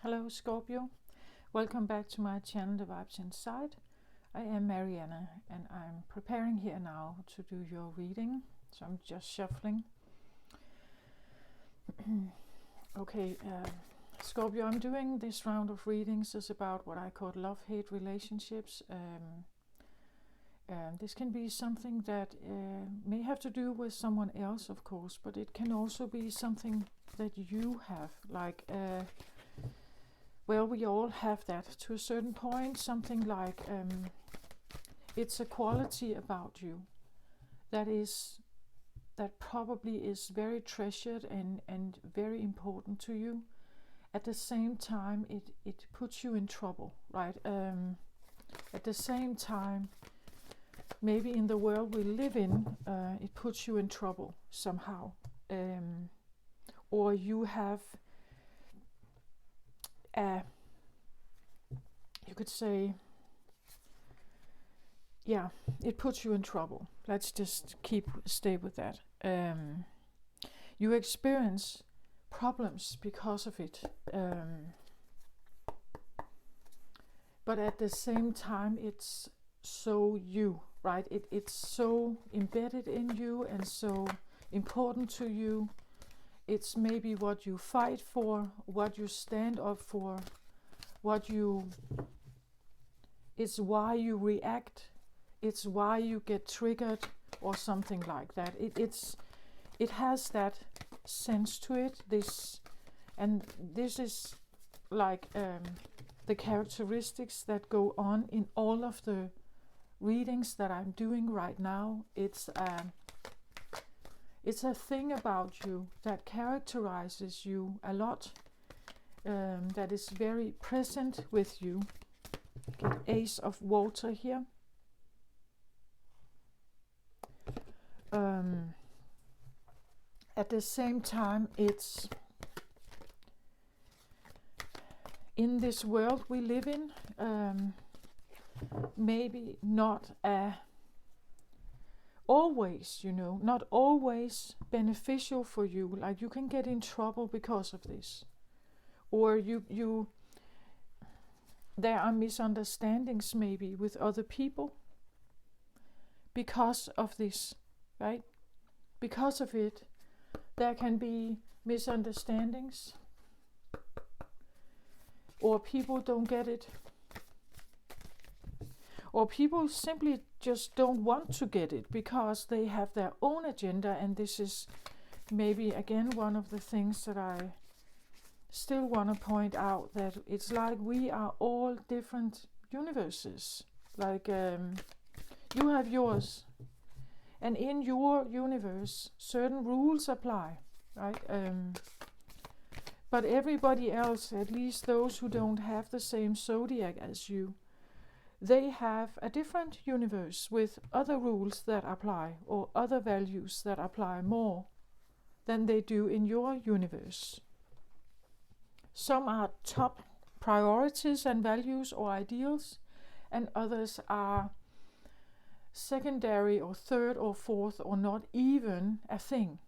Hello Scorpio, welcome back to my channel The Vibes Inside. I am Mariana and I'm preparing here now to do your reading, so I'm just shuffling. Okay, Scorpio, I'm doing this round of readings is about what I call love-hate relationships. This can be something that may have to do with someone else, of course, but it can also be something that you have, like well, we all have that to a certain point, something like it's a quality about you that probably is very treasured and very important to you. At the same time, it puts you in trouble, right? At the same time, maybe in the world we live in, it puts you in trouble somehow. Or you have you could say, yeah, it puts you in trouble. Let's just stay with that. You experience problems because of it, but at the same time, it's so you, right? It's so embedded in you and so important to you. It's maybe what you fight for, what you stand up for, it's why you react, it's why you get triggered or something like that. It has that sense to it. This is like the characteristics that go on in all of the readings that I'm doing right now. It's a thing about you that characterizes you a lot, that is very present with you. Get Ace of Water here. At the same time, it's in this world we live in, maybe not always, not always beneficial for you. Like you can get in trouble because of this, or there are misunderstandings maybe with other people because of this, right? Because of it, there can be misunderstandings, or people don't get it, or people simply just don't want to get it because they have their own agenda. And this is maybe again one of the things that I still want to point out, that it's like we are all different universes. Like you have yours, and in your universe certain rules apply, right? But everybody else, at least those who don't have the same zodiac as you, they have a different universe with other rules that apply, or other values that apply more than they do in your universe. Some are top priorities and values or ideals, and others are secondary or third or fourth or not even a thing.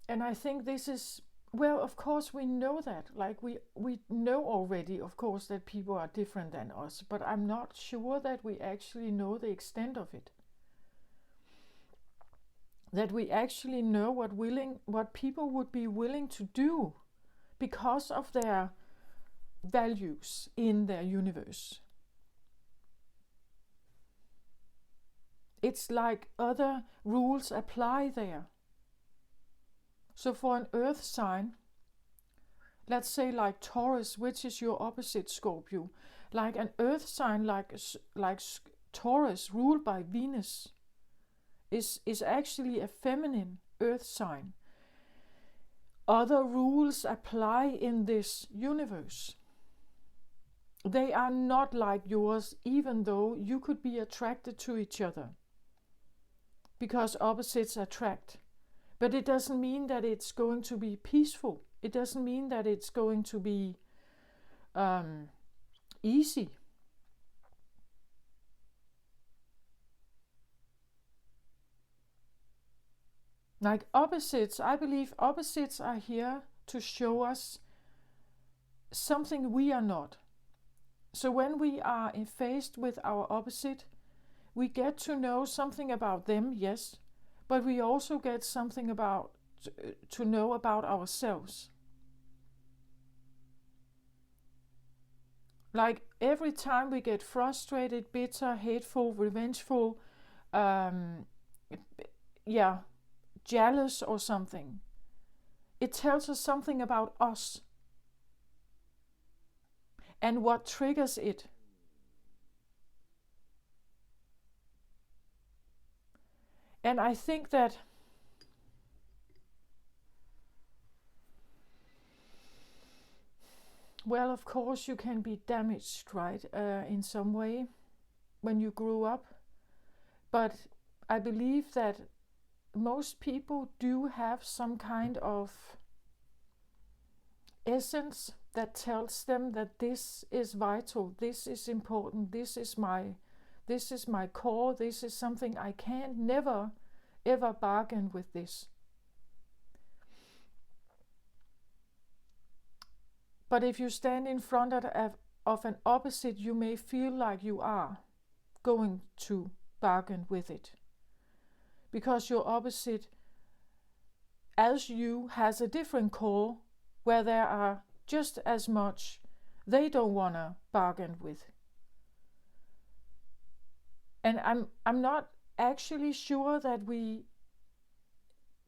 And I think this is, well, of course we know that. Like we know already, of course, that people are different than us, but I'm not sure that we actually know the extent of it. That we actually know what people would be willing to do because of their values in their universe. It's like other rules apply there. So for an earth sign, let's say like Taurus, which is your opposite, Scorpio, like an earth sign like Taurus, ruled by Venus, is actually a feminine earth sign. Other rules apply in this universe. They are not like yours, even though you could be attracted to each other, because opposites attract. But it doesn't mean that it's going to be peaceful. It doesn't mean that it's going to be easy. Like opposites, I believe opposites are here to show us something we are not. So when we are faced with our opposite, we get to know something about them, yes, but we also get something about to know about ourselves. Like every time we get frustrated, bitter, hateful, revengeful, um, yeah, jealous or something, it tells us something about us and what triggers it. And I think that well, of course, you can be damaged, right, in some way when you grew up. But I believe that most people do have some kind of essence that tells them that this is vital, this is important, this is my core, this is something I can't never ever bargain with this. But if you stand in front of an opposite, you may feel like you are going to bargain with it. Because your opposite, as you, has a different core where there are just as much they don't want to bargain with. And I'm not actually sure that we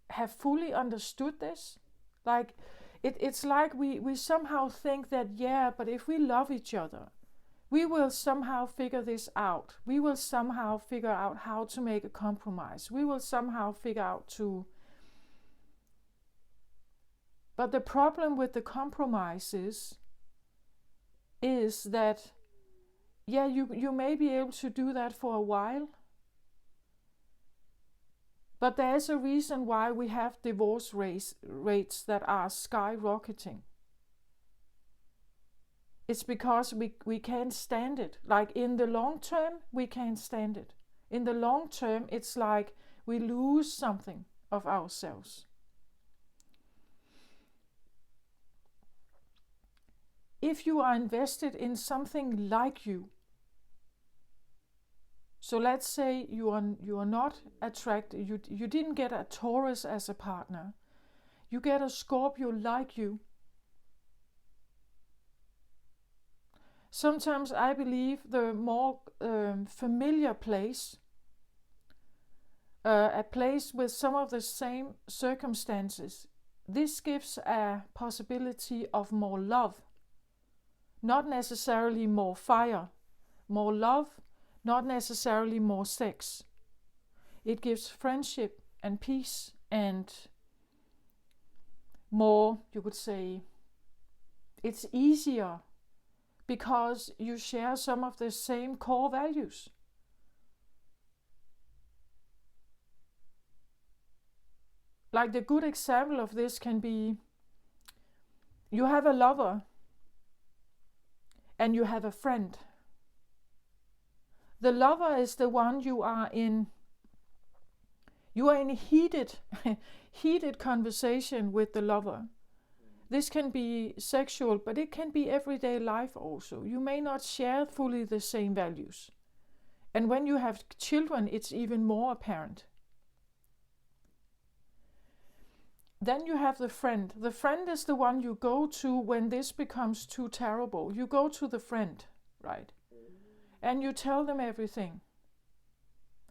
have fully understood this. Like, it's like we somehow think that, yeah, but if we love each other, we will somehow figure this out. We will somehow figure out how to make a compromise. We will somehow figure out to... But the problem with the compromises is that, yeah, you may be able to do that for a while, but there is a reason why we have divorce rates that are skyrocketing. It's because we can't stand it. Like in the long term, we can't stand it. In the long term, it's like we lose something of ourselves. If you are invested in something like you, so let's say you are not attracted, you didn't get a Taurus as a partner, you get a Scorpio like you. Sometimes I believe the more familiar place, a place with some of the same circumstances, this gives a possibility of more love. Not necessarily more fire, more love, not necessarily more sex. It gives friendship and peace and more, you could say, it's easier because you share some of the same core values. Like the good example of this can be, you have a lover and you have a friend. The lover is the one you are in heated heated conversation with the lover. This can be sexual, but it can be everyday life also. You may not share fully the same values. And when you have children, it's even more apparent. Then you have the friend. The friend is the one you go to when this becomes too terrible. You go to the friend, right? And you tell them everything.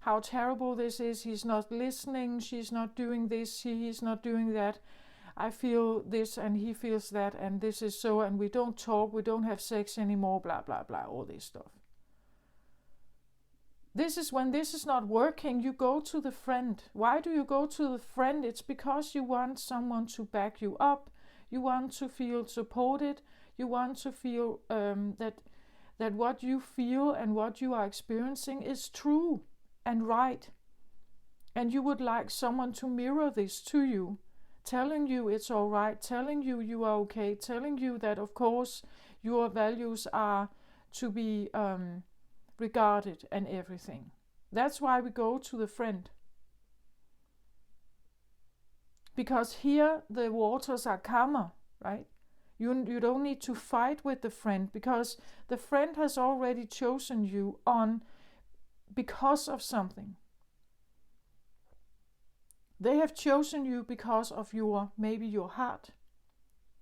How terrible this is. He's not listening. She's not doing this. He's not doing that. I feel this and he feels that, and this is so, and we don't talk, we don't have sex anymore, blah, blah, blah, all this stuff. This is when this is not working, you go to the friend. Why do you go to the friend? It's because you want someone to back you up. You want to feel supported. You want to feel that what you feel and what you are experiencing is true and right. And you would like someone to mirror this to you, telling you it's all right, telling you you are okay, telling you that of course your values are to be regarded and everything. That's why we go to the friend. Because here the waters are calmer, right? You don't need to fight with the friend because the friend has already chosen you on because of something. They have chosen you because of maybe your heart,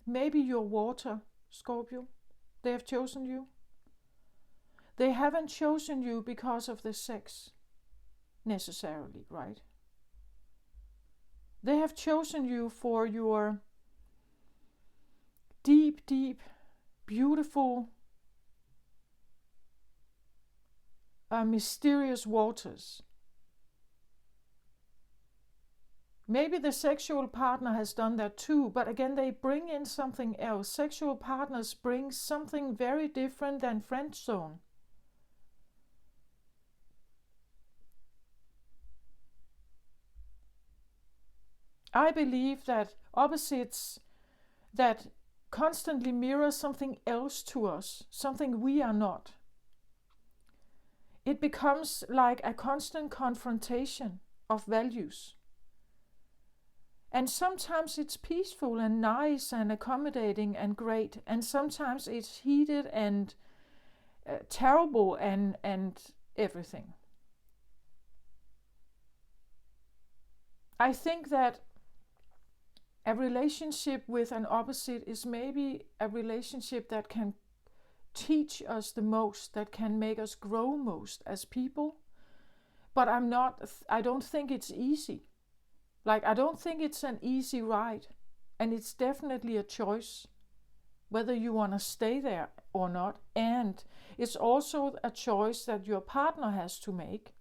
maybe your water, Scorpio. They have chosen you. They haven't chosen you because of the sex, necessarily, right? They have chosen you for your deep, deep, beautiful, mysterious waters. Maybe the sexual partner has done that too, but again, they bring in something else. Sexual partners bring something very different than friend zone. I believe that opposites that constantly mirror something else to us, something we are not. It becomes like a constant confrontation of values. And sometimes it's peaceful and nice and accommodating and great, and sometimes it's heated and terrible and everything. I think that a relationship with an opposite is maybe a relationship that can teach us the most, that can make us grow most as people. But I don't think it's easy. Like, I don't think it's an easy ride. And it's definitely a choice whether you want to stay there or not. And it's also a choice that your partner has to make.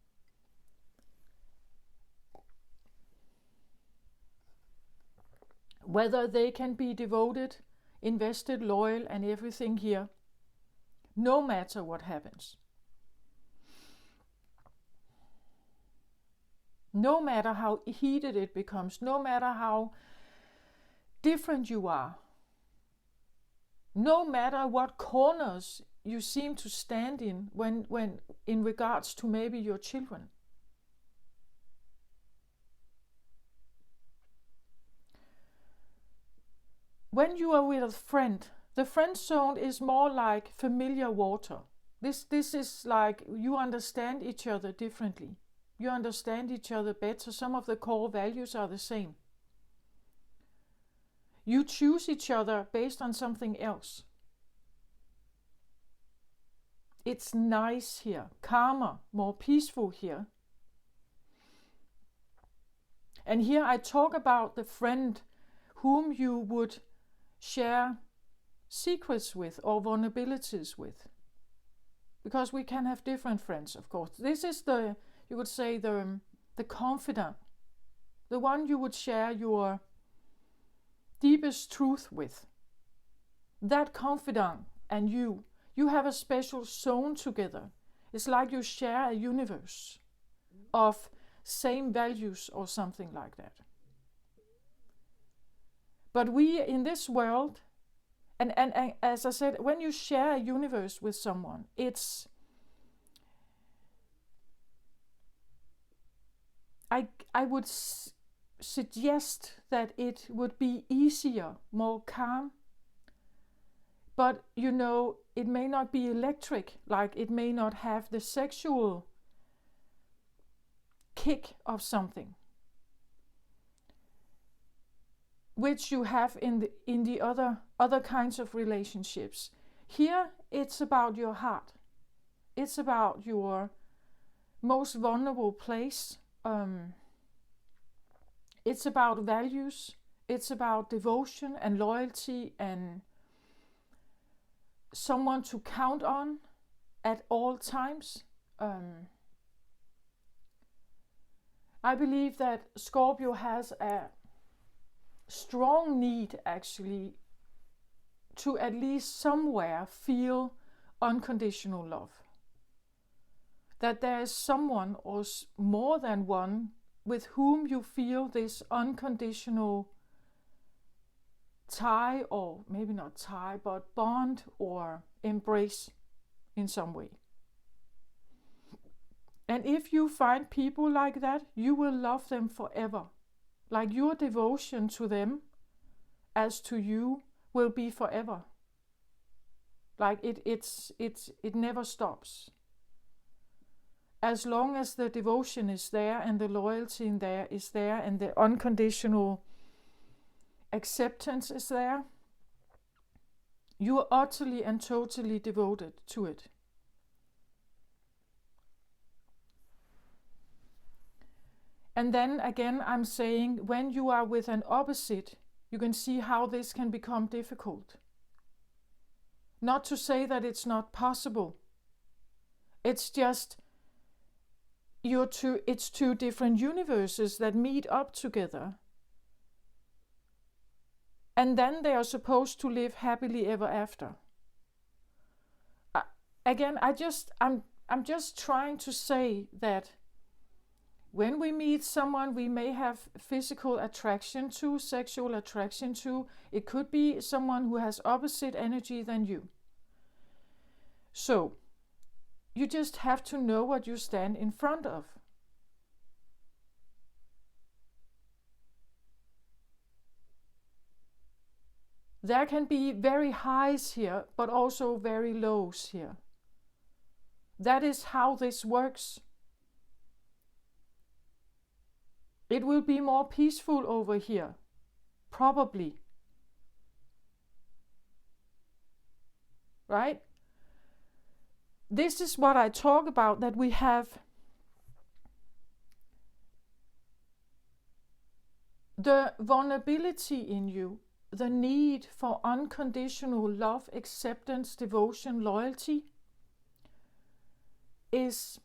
Whether they can be devoted, invested, loyal, and everything here, no matter what happens. No matter how heated it becomes, no matter how different you are, no matter what corners you seem to stand in when in regards to maybe your children. When you are with a friend, the friend zone is more like familiar water. This is like you understand each other differently. You understand each other better. Some of the core values are the same. You choose each other based on something else. It's nice here, calmer, more peaceful here. And here I talk about the friend whom you would share secrets with or vulnerabilities with. Because we can have different friends, of course. This is you would say the confidant, the one you would share your deepest truth with. That confidant and you have a special zone together. It's like you share a universe of same values or something like that. But we in this world, and as I said, when you share a universe with someone, I would suggest that it would be easier, more calm. But it may not be electric, like it may not have the sexual kick of something, which you have in the other kinds of relationships. Here, it's about your heart. It's about your most vulnerable place. It's about values. It's about devotion and loyalty and someone to count on at all times. I believe that Scorpio has a strong need actually to at least somewhere feel unconditional love. That there is someone or more than one with whom you feel this unconditional tie, or maybe not tie, but bond or embrace in some way. And if you find people like that, you will love them forever. Like your devotion to them as to you will be forever. Like it never stops. As long as the devotion is there and the loyalty in there is there and the unconditional acceptance is there, you are utterly and totally devoted to it. And then again, I'm saying when you are with an opposite, you can see how this can become difficult. Not to say that it's not possible. It's just it's two different universes that meet up together. And then they are supposed to live happily ever after. I'm just trying to say that when we meet someone we may have physical attraction to, sexual attraction to, it could be someone who has opposite energy than you. So, you just have to know what you stand in front of. There can be very highs here, but also very lows here. That is how this works. It will be more peaceful over here, probably. Right? This is what I talk about, that we have the vulnerability in you, the need for unconditional love, acceptance, devotion, loyalty is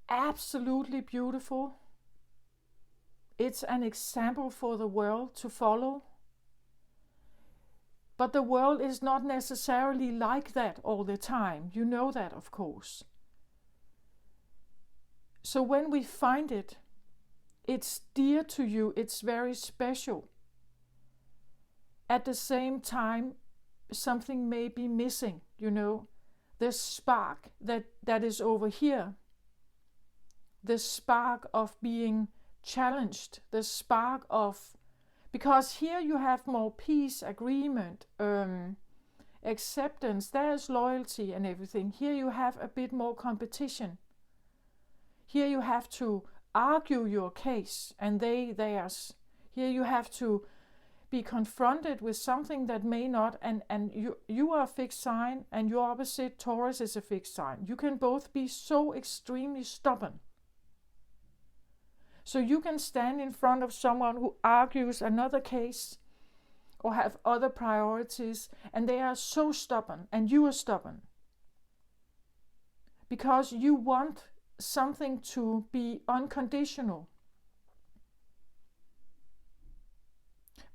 absolutely beautiful. It's an example for the world to follow. But the world is not necessarily like that all the time. You know that, of course. So when we find it, it's dear to you, it's very special. At the same time, something may be missing, the spark that is over here. The spark of being challenged, the spark of, because here you have more peace, agreement, acceptance, there's loyalty and everything. Here you have a bit more competition. Here you have to argue your case and they theirs. Here you have to be confronted with something that may not, and you are a fixed sign and your opposite Taurus is a fixed sign. You can both be so extremely stubborn. So you can stand in front of someone who argues another case or have other priorities, and they are so stubborn and you are stubborn. Because you want something to be unconditional.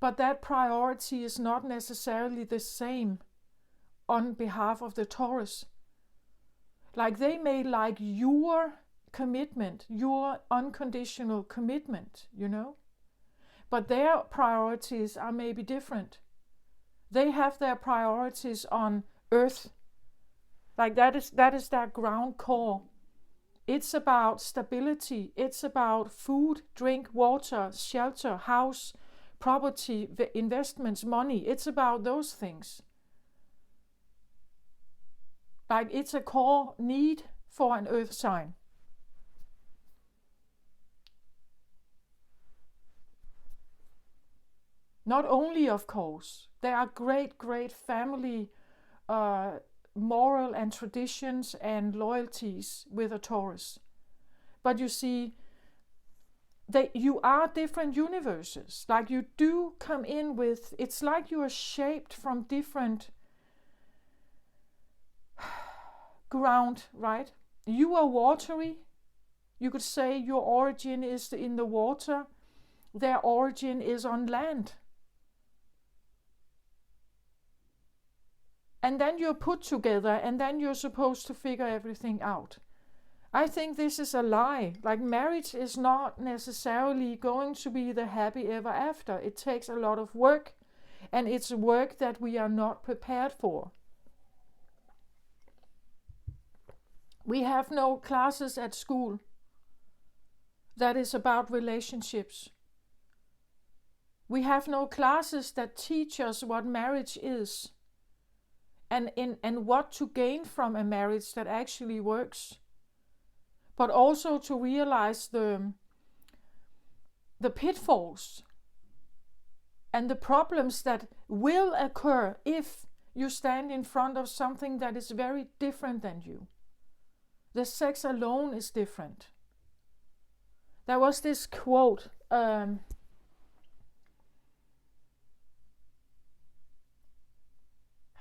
But that priority is not necessarily the same on behalf of the Taurus. Like they may like your commitment, your unconditional commitment, but their priorities are maybe different. They have their priorities on earth. Like that is their ground core. It's about stability. It's about food, drink, water, shelter, house, property, investments, money. It's about those things. Like it's a core need for an earth sign. Not only, of course, there are great family moral and traditions and loyalties with a Taurus. But you see, you are different universes. Like you do come in with, it's like you are shaped from different ground, right? You are watery. You could say your origin is in the water. Their origin is on land. And then you're put together and then you're supposed to figure everything out. I think this is a lie. Like marriage is not necessarily going to be the happy ever after. It takes a lot of work, and it's work that we are not prepared for. We have no classes at school that is about relationships. We have no classes that teach us what marriage is and what to gain from a marriage that actually works. But also to realize the pitfalls and the problems that will occur if you stand in front of something that is very different than you. The sex alone is different. There was this quote, I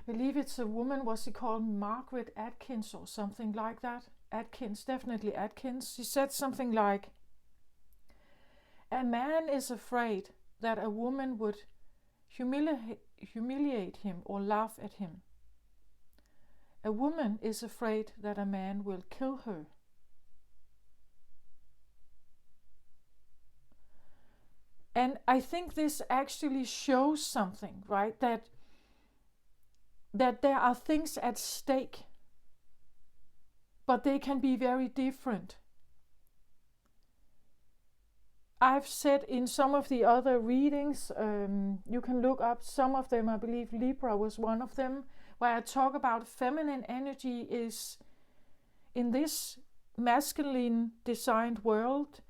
believe it's a woman, was she called Margaret Atkins or something like that? Atkins, definitely Atkins. She said something like, a man is afraid that a woman would humiliate him or laugh at him. A woman is afraid that a man will kill her. And I think this actually shows something, right? That there are things at stake, but they can be very different. I've said in some of the other readings, you can look up some of them, I believe Libra was one of them, where I talk about feminine energy is, in this masculine designed world,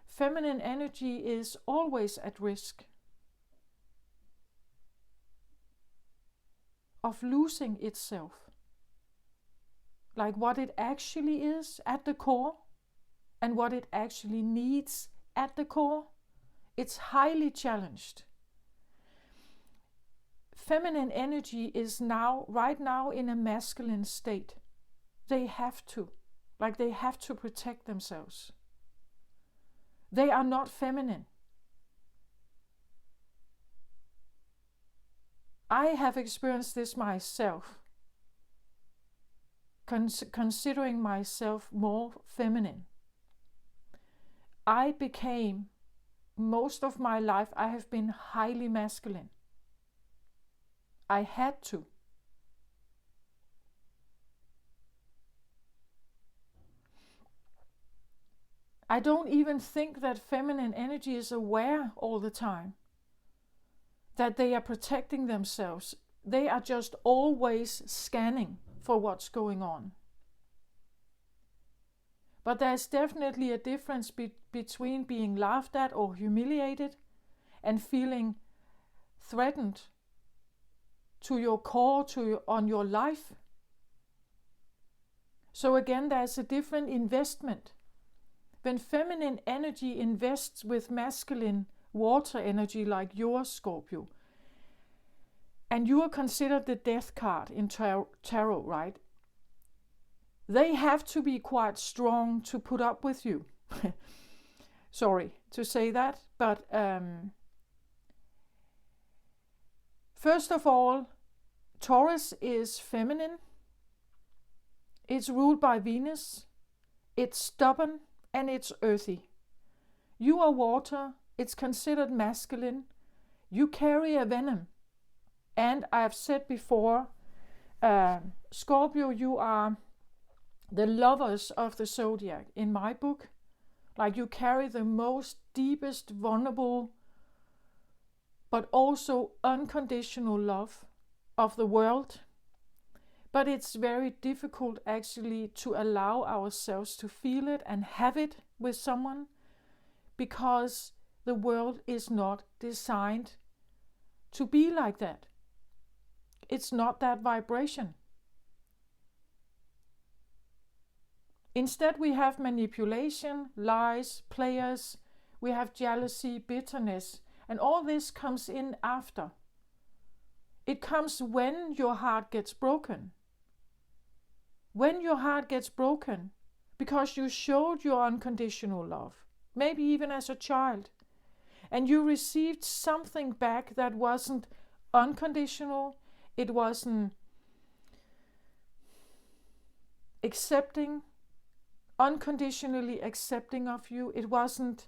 feminine energy is always at risk of losing itself. Like what it actually is at the core and what it actually needs at the core, it's highly challenged. Feminine energy is right now in a masculine state. They have to protect themselves. They are not feminine. I have experienced this myself, considering myself more feminine. I became, most of my life, I have been highly masculine. I had to. I don't even think that feminine energy is aware all the time that they are protecting themselves. They are just always scanning for what's going on. But there's definitely a difference between being laughed at or humiliated and feeling threatened to your core, on your life. So again, there's a different investment. When feminine energy invests with masculine water energy like yours, Scorpio, and you are considered the death card in tarot, right? They have to be quite strong to put up with you. Sorry to say that, but first of all, Taurus is feminine. It's ruled by Venus. It's stubborn and it's earthy. You are water. It's considered masculine. You carry a venom. And I have said before, Scorpio, you are the lovers of the zodiac in my book. Like you carry the most deepest, vulnerable, but also unconditional love of the world. But it's very difficult actually to allow ourselves to feel it and have it with someone, because the world is not designed to be like that. It's not that vibration. Instead, we have manipulation, lies, players, we have jealousy, bitterness, and all this comes in after. It comes when your heart gets broken. When your heart gets broken, because you showed your unconditional love, maybe even as a child, and you received something back that wasn't unconditional, it wasn't unconditionally accepting of you, it wasn't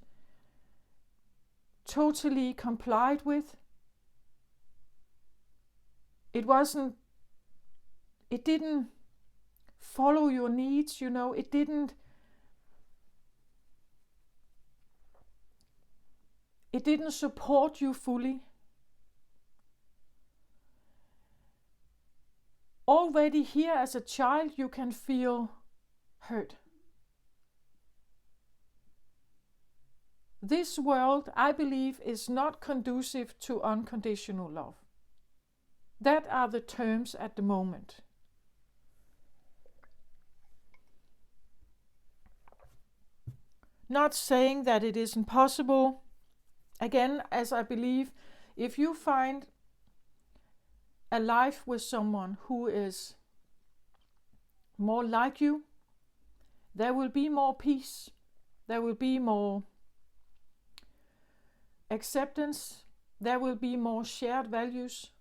totally complied with, it didn't follow your needs, it It didn't support you fully. Already here as a child, you can feel hurt. This world, I believe, is not conducive to unconditional love. That are the terms at the moment. Not saying that it isn't possible. Again, as I believe, if you find a life with someone who is more like you, there will be more peace. There will be more acceptance. There will be more shared values.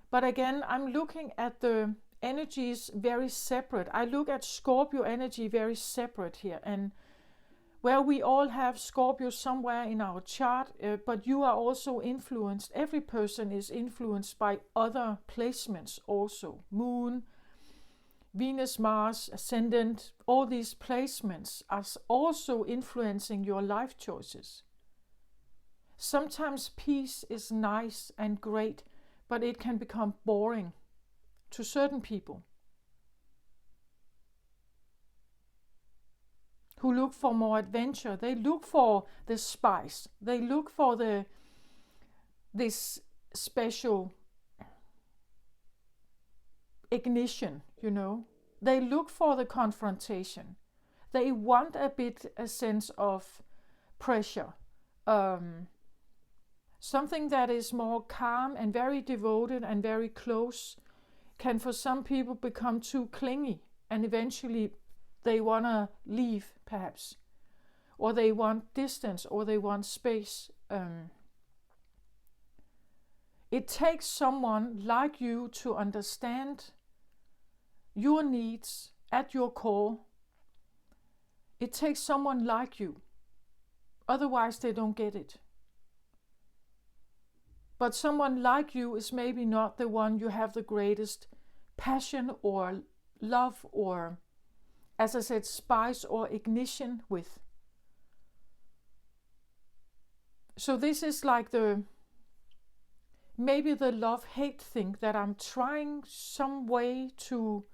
But again, I'm looking at the energies very separate. I look at Scorpio energy very separate here, and where we all have Scorpio somewhere in our chart, but you are also influenced. Every person is influenced by other placements also. Moon, Venus, Mars, Ascendant, all these placements are also influencing your life choices. Sometimes peace is nice and great, but it can become boring to certain people who look for more adventure. They look for the spice. They look for this special ignition, you know. They look for the confrontation. They want a sense of pressure. Something that is more calm and very devoted and very close can for some people become too clingy, and eventually they want to leave perhaps, or they want distance, or they want space. It takes someone like you to understand your needs at your core. It takes someone like you. Otherwise they don't get it. But someone like you is maybe not the one you have the greatest passion or love or, as I said, spice or ignition with. So this is like maybe the love-hate thing that I'm trying some way to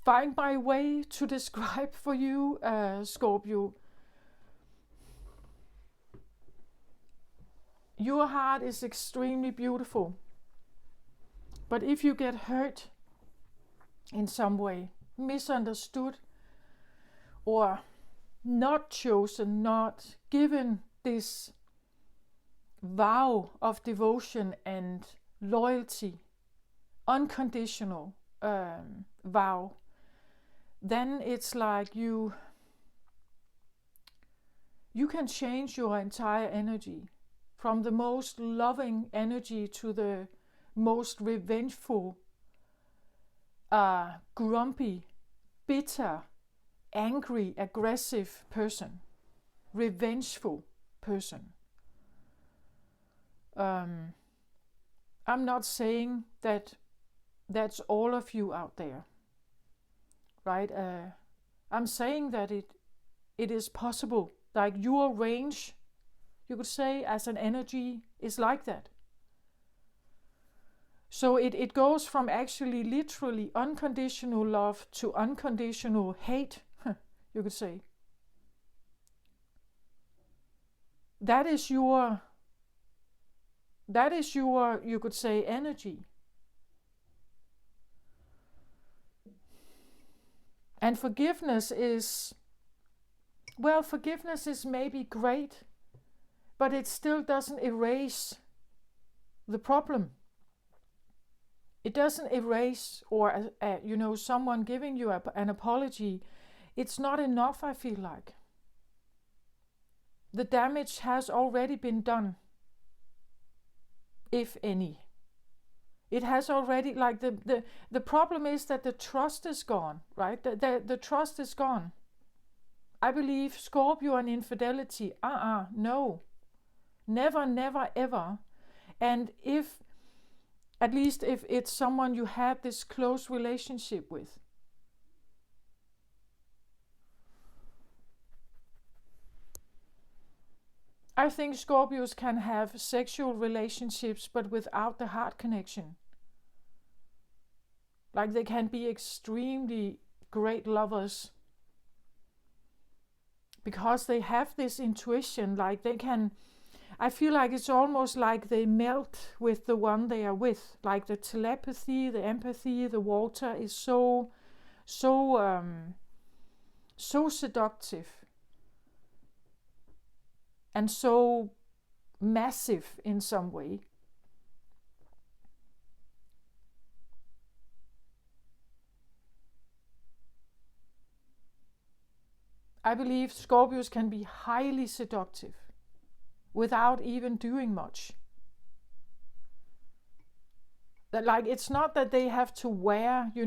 find my way to describe for you, Scorpio. Your heart is extremely beautiful. But if you get hurt in some way, misunderstood, or not chosen, not given this vow of devotion and loyalty, unconditional vow, then it's like you can change your entire energy from the most loving energy to the most revengeful, grumpy, bitter, angry, aggressive person, revengeful person. I'm not saying that that's all of you out there, right? I'm saying that it is possible. Like your range, you could say, as an energy is like that. So it goes from actually literally unconditional love to unconditional hate, you could say. That is your, you could say, energy. And forgiveness is maybe great, but it still doesn't erase the problem. It doesn't erase, or someone giving you an apology. It's not enough, I feel like. The damage has already been done, if any. It has already, like the problem is that the trust is gone, right? The trust is gone. I believe Scorpio and infidelity, no. Never, never, ever. And at least if it's someone you had this close relationship with. I think Scorpios can have sexual relationships but without the heart connection. Like they can be extremely great lovers because they have this intuition. Like they can, I feel like it's almost like they melt with the one they are with. Like the telepathy, the empathy, the water is so seductive and so massive in some way. I believe Scorpios can be highly seductive without even doing much. That, like, it's not that they have to wear, they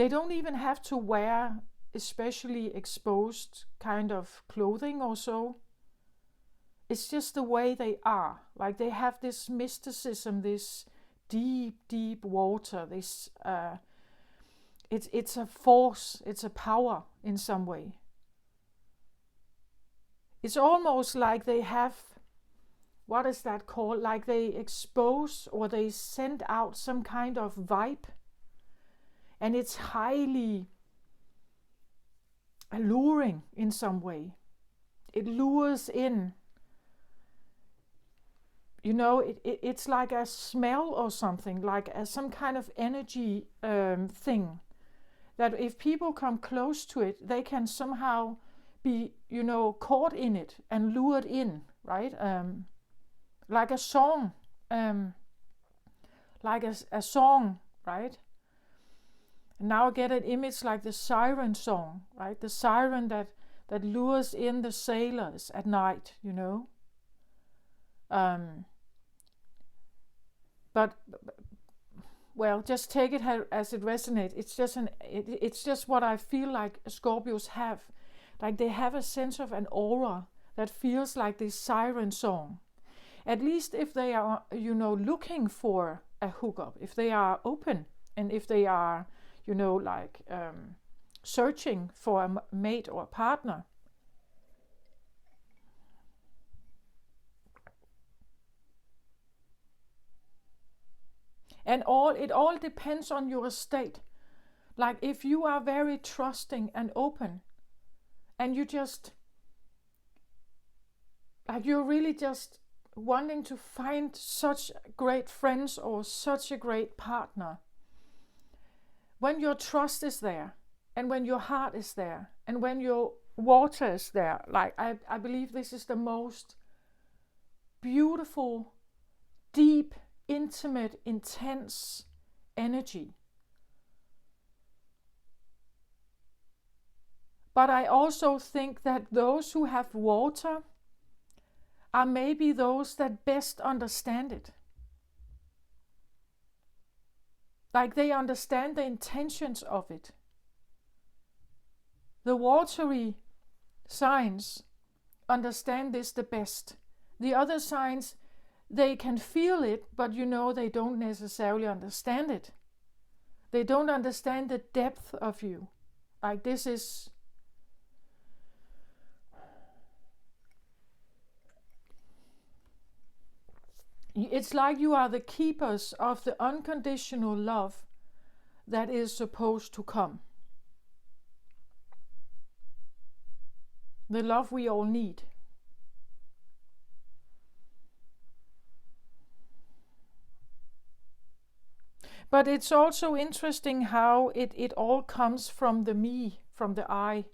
don't even have to wear especially exposed kind of clothing or so. It's just the way they are. Like they have this mysticism, this deep water, this it's a force, it's a power in some way. It's almost like they have, what is that called? Like they expose or they send out some kind of vibe, and it's highly alluring in some way. It lures in. It's like a smell or something, like some kind of energy thing. That if people come close to it, they can somehow be, caught in it and lured in, right? Like a song, like a song, right? And now I get an image like the siren song, right? The siren that lures in the sailors at night, But well, just take it as it resonates. It's just what I feel like Scorpios have. Like they have a sense of an aura that feels like this siren song. At least if they are, looking for a hookup, if they are open, and if they are, searching for a mate or a partner. And it all depends on your state. Like if you are very trusting and open, and you just, like you're really just wanting to find such great friends or such a great partner, when your trust is there, and when your heart is there, and when your water is there, like I believe this is the most beautiful, deep, intimate, intense energy. But I also think that those who have water are maybe those that best understand it. Like they understand the intentions of it. The watery signs understand this the best. The other signs, they can feel it, but they don't necessarily understand it. They don't understand the depth of you. Like this is, it's like you are the keepers of the unconditional love that is supposed to come. The love we all need. But it's also interesting how it all comes from the me, from the I.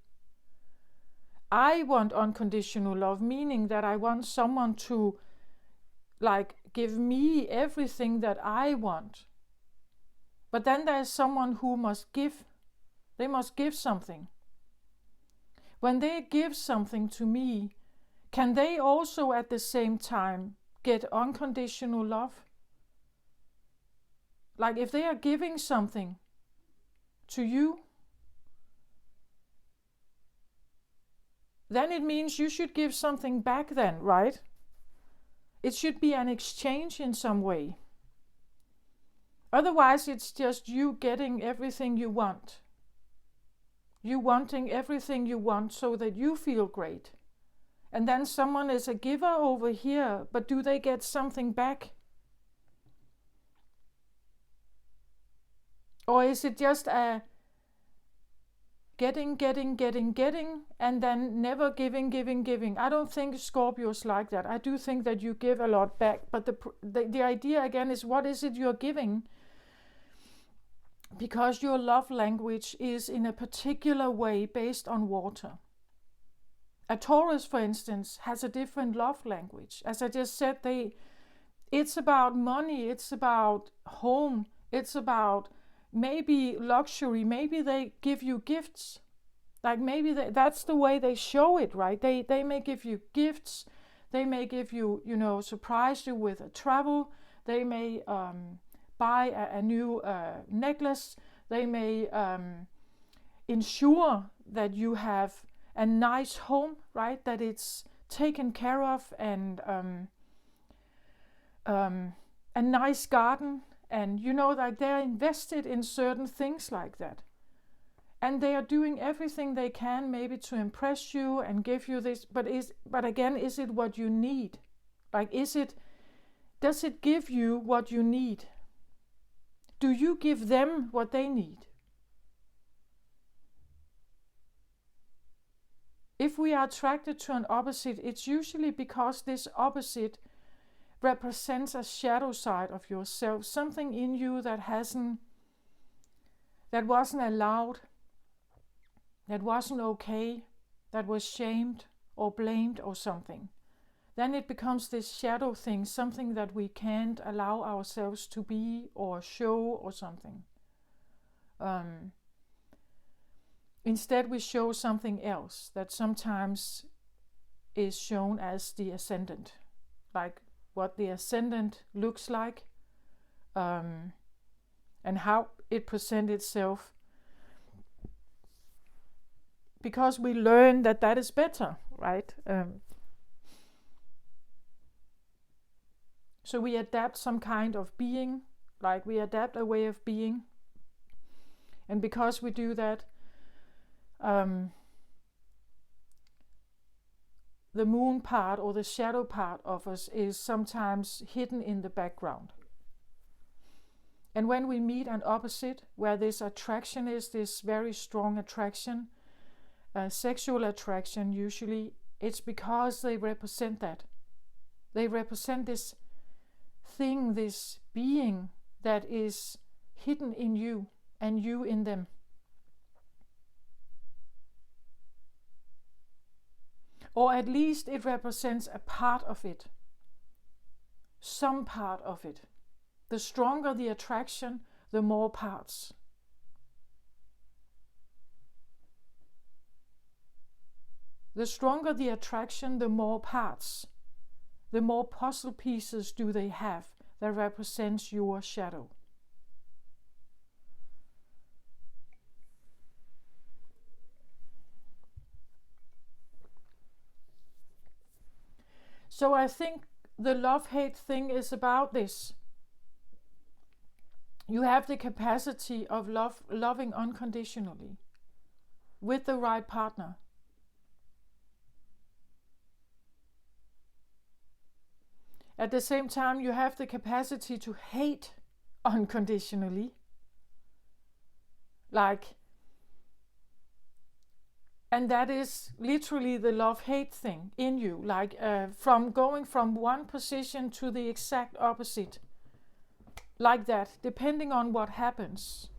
I want unconditional love, meaning that I want someone to give me everything that I want. But then there's someone who must give. They must give something. When they give something to me, can they also at the same time get unconditional love? Like if they are giving something to you, then it means you should give something back then, right? It should be an exchange in some way. Otherwise, it's just you getting everything you want. You wanting everything you want so that you feel great. And then someone is a giver over here, but do they get something back? Or is it just a getting, and then never giving? I don't think Scorpio's like that. I do think that you give a lot back, but the idea again is, what is it you're giving? Because your love language is in a particular way based on water. A Taurus, for instance, has a different love language. As I just said, it's about money, it's about home, it's about maybe luxury, maybe they give you gifts. Like maybe that's the way they show it, right? They may give you gifts, they may give you, surprise you with a travel, they may buy a new necklace, they may ensure that you have a nice home, right? That it's taken care of, and a nice garden, and like they're invested in certain things like that. And they are doing everything they can maybe to impress you and give you this, but again, is it what you need? Like, does it give you what you need? Do you give them what they need? If we are attracted to an opposite, it's usually because this opposite represents a shadow side of yourself, something in you that wasn't allowed, that wasn't okay, that was shamed or blamed or something. Then it becomes this shadow thing, something that we can't allow ourselves to be or show or something. Instead, we show something else that sometimes is shown as the ascendant, like what the ascendant looks like, and how it presents itself, because we learn that is better, right? So we adapt some kind of being, like we adapt a way of being, and because we do that, the moon part or the shadow part of us is sometimes hidden in the background. And when we meet an opposite, where this attraction is this very strong attraction, sexual attraction usually, it's because they represent that. They represent this thing, this being that is hidden in you and you in them. Or at least it represents a part of it, some part of it. The stronger the attraction, the more parts. The stronger the attraction, the more parts, the more puzzle pieces do they have that represents your shadow. So I think the love-hate thing is about this. You have the capacity of loving unconditionally with the right partner. At the same time, you have the capacity to hate unconditionally. And that is literally the love-hate thing in you, from going from one position to the exact opposite, like that, depending on what happens.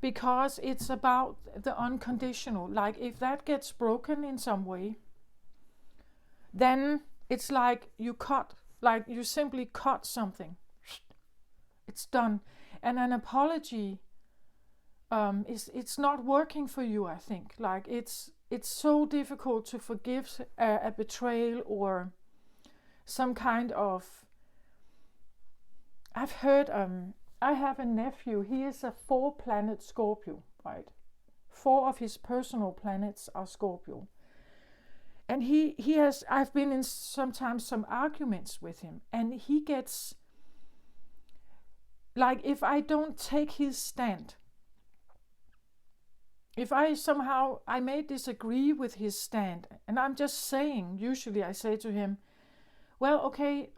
Because it's about the unconditional. Like if that gets broken in some way, then it's like you simply cut something. It's done. And an apology, it's not working for you, I think. Like it's so difficult to forgive a betrayal or some kind of. I've heard. I have a nephew. He is a 4-planet Scorpio, right? 4 of his personal planets are Scorpio, and he has. I've been in sometimes some arguments with him, and he gets. Like if I don't take his stand. if I may disagree with his stand, and I'm just saying, usually I say to him, well, okay,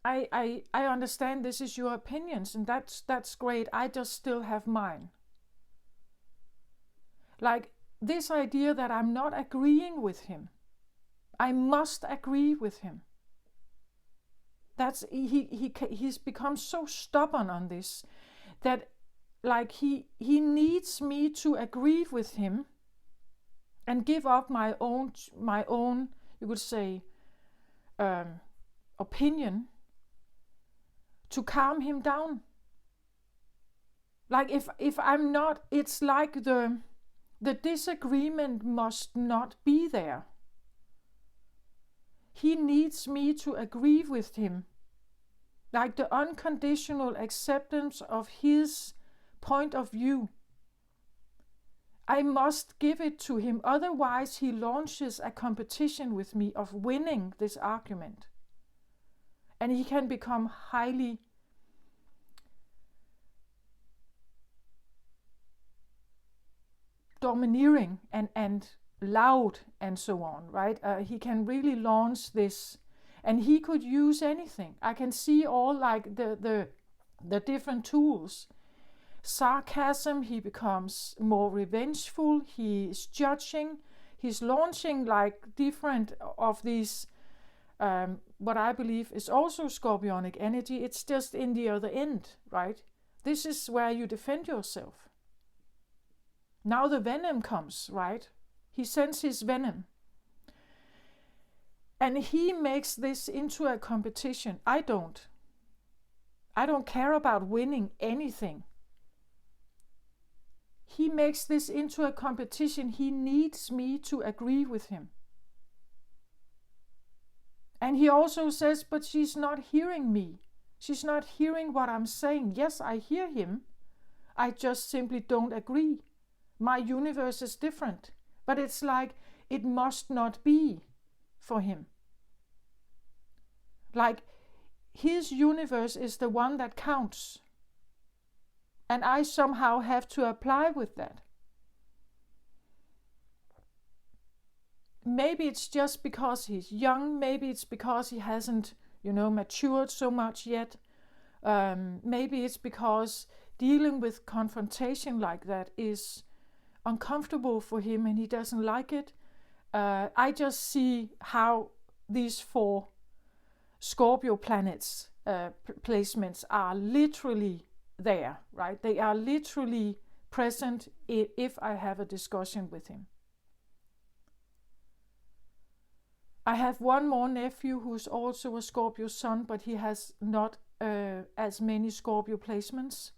I understand this is your opinions, and that's great. I just still have mine. Like this idea that I'm not agreeing with him. I must agree with him. He's become so stubborn on this that like he needs me to agree with him and give up my own you could say opinion to calm him down. Like if I'm not, it's like the disagreement must not be there. He needs me to agree with him. Like the unconditional acceptance of his point of view. I must give it to him, otherwise he launches a competition with me of winning this argument. And he can become highly domineering and loud and so on, right? He can really launch this, and he could use anything. I can see all like the different tools. Sarcasm, he becomes more revengeful, he is judging, he's launching like different of these, what I believe is also scorpionic energy. It's just in the other end, right? This is where you defend yourself. Now the venom comes, right? He sends his venom. And he makes this into a competition. I don't care about winning anything. He makes this into a competition. He needs me to agree with him. And he also says, but she's not hearing me. She's not hearing what I'm saying. Yes, I hear him. I just simply don't agree. My universe is different. But it's like it must not be for him. Like his universe is the one that counts. And I somehow have to apply with that. Maybe it's just because he's young. Maybe it's because he hasn't, matured so much yet. Maybe it's because dealing with confrontation like that is uncomfortable for him and he doesn't like it. I just see how these 4 Scorpio planets placements are literally there, right? They are literally present if I have a discussion with him. I have one more nephew who's also a Scorpio sun, but he has not as many Scorpio placements.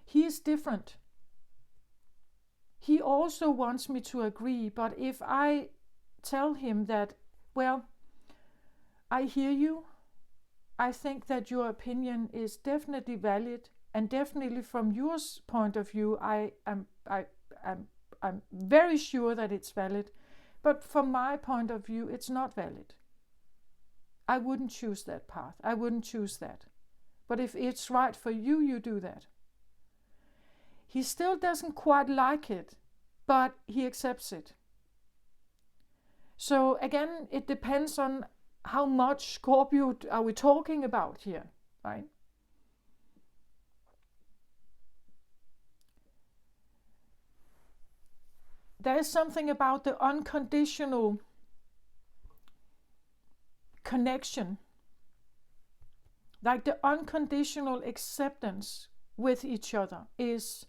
He is different. He also wants me to agree, but if I tell him that, well, I hear you, I think that your opinion is definitely valid, and definitely from your point of view, I'm very sure that it's valid, but from my point of view, it's not valid. I wouldn't choose that path. I wouldn't choose that. But if it's right for you, you do that. He still doesn't quite like it, but he accepts it. So again, it depends on how much Scorpio are we talking about here, right? There is something about the unconditional connection, like the unconditional acceptance with each other is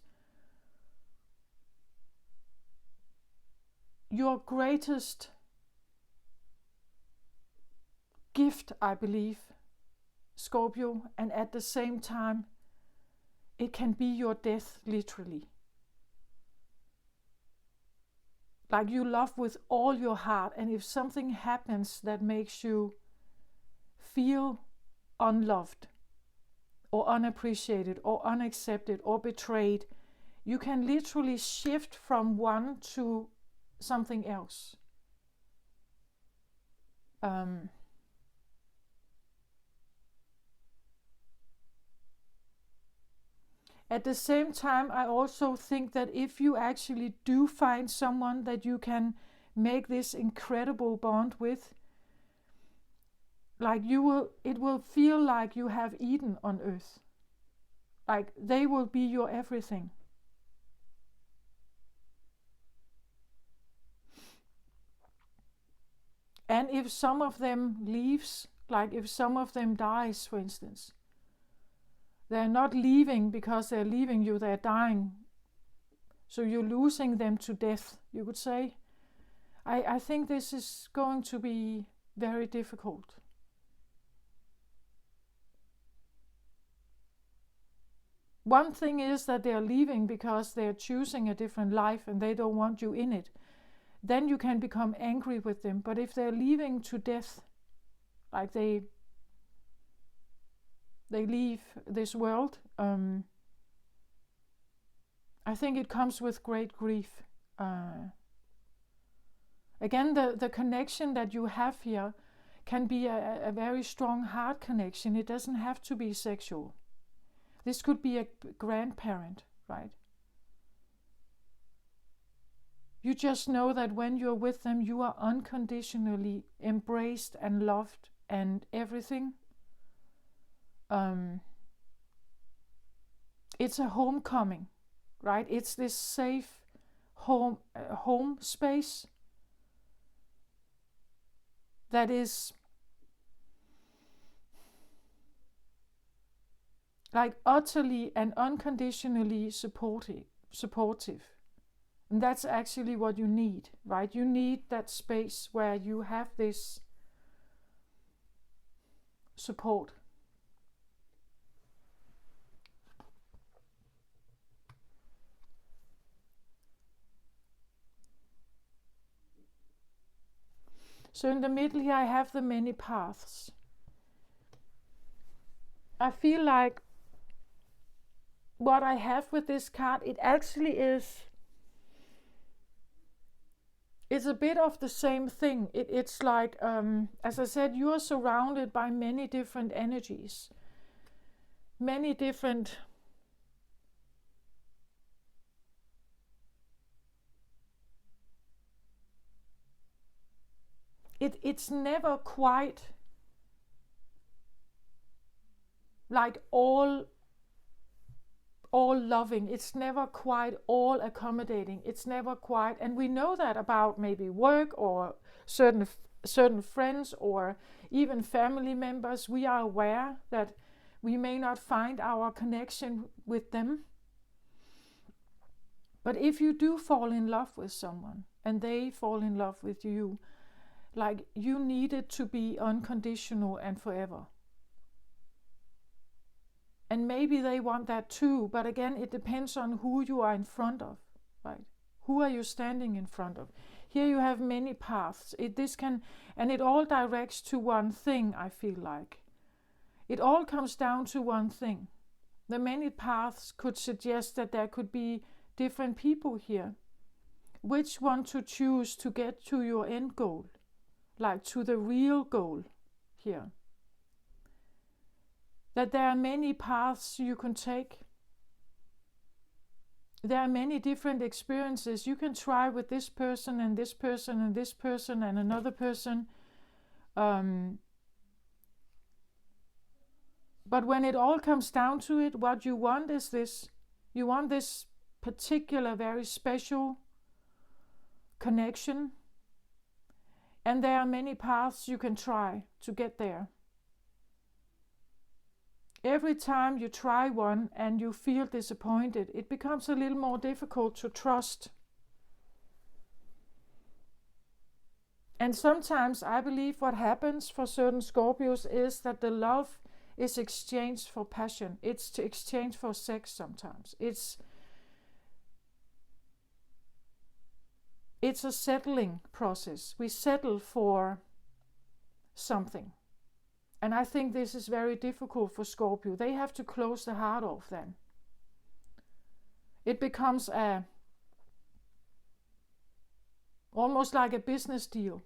your greatest gift, I believe, Scorpio, and at the same time, it can be your death, literally. Like you love with all your heart, and if something happens that makes you feel unloved, or unappreciated, or unaccepted, or betrayed, you can literally shift from one to something else. At the same time, I also think that if you actually do find someone that you can make this incredible bond with, like it will feel like you have Eden on earth. Like they will be your everything. And if some of them leaves, like if some of them dies, for instance, they're not leaving because they're leaving you, they're dying. So you're losing them to death, you could say. I think this is going to be very difficult. One thing is that they're leaving because they're choosing a different life and they don't want you in it. Then you can become angry with them. But if they're leaving to death, like they leave this world, I think it comes with great grief. Again, the connection that you have here can be a very strong heart connection. It doesn't have to be sexual. This could be a grandparent, right? You just know that when you're with them, you are unconditionally embraced and loved and everything. It's a homecoming, right? It's this safe home space that is like utterly and unconditionally supportive. And that's actually what you need, right? You need that space where you have this support. So in the middle here I have the many paths. I feel like what I have with this card, it actually is, it's a bit of the same thing. It's like, as I said, you are surrounded by many different energies, many different it's never quite like all loving. It's never quite all accommodating. It's never quite, and we know that about maybe work or certain friends or even family members. We are aware that we may not find our connection with them. But if you do fall in love with someone and they fall in love with you, like you need it to be unconditional and forever. And maybe they want that too, but again, it depends on who you are in front of, right? Who are you standing in front of? Here you have many paths. And it all directs to one thing, I feel like. It all comes down to one thing. The many paths could suggest that there could be different people here. Which one to choose to get to your end goal? Like to the real goal here. That there are many paths you can take. There are many different experiences you can try with this person and this person and this person and another person. But when it all comes down to it, what you want is this. You want this particular, very special connection. And there are many paths you can try to get there. Every time you try one and you feel disappointed, it becomes a little more difficult to trust. And sometimes I believe what happens for certain Scorpios is that the love is exchanged for passion. It's to exchange for sex sometimes. It's a settling process. We settle for something. And I think this is very difficult for Scorpio. They have to close the heart off then. It becomes almost like a business deal.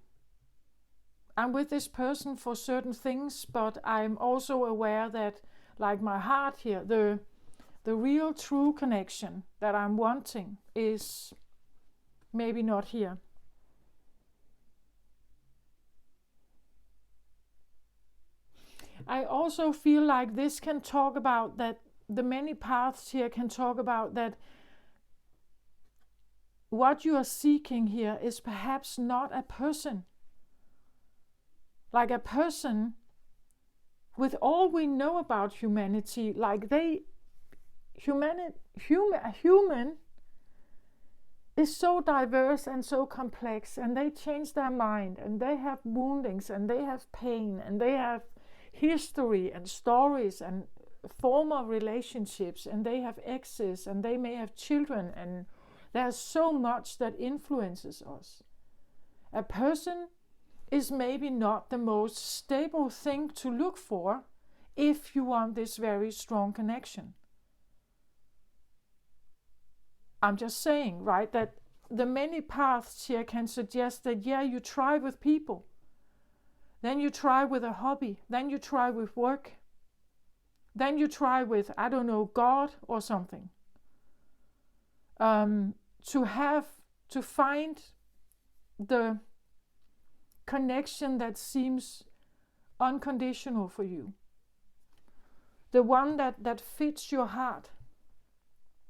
I'm with this person for certain things, but I'm also aware that, like my heart here, The real true connection that I'm wanting is maybe not here. I also feel like this can talk about that the many paths here can talk about that what you are seeking here is perhaps not a person. Like a person, with all we know about humanity, like a human is so diverse and so complex, and they change their mind, and they have woundings, and they have pain, and they have history and stories and former relationships, and they have exes, and they may have children, and there's so much that influences us. A person is maybe not the most stable thing to look for if you want this very strong connection. I'm just saying, right, that the many paths here can suggest that, yeah, you try with people, then you try with a hobby, then you try with work, then you try with, I don't know, God or something. To find the connection that seems unconditional for you. The one that fits your heart,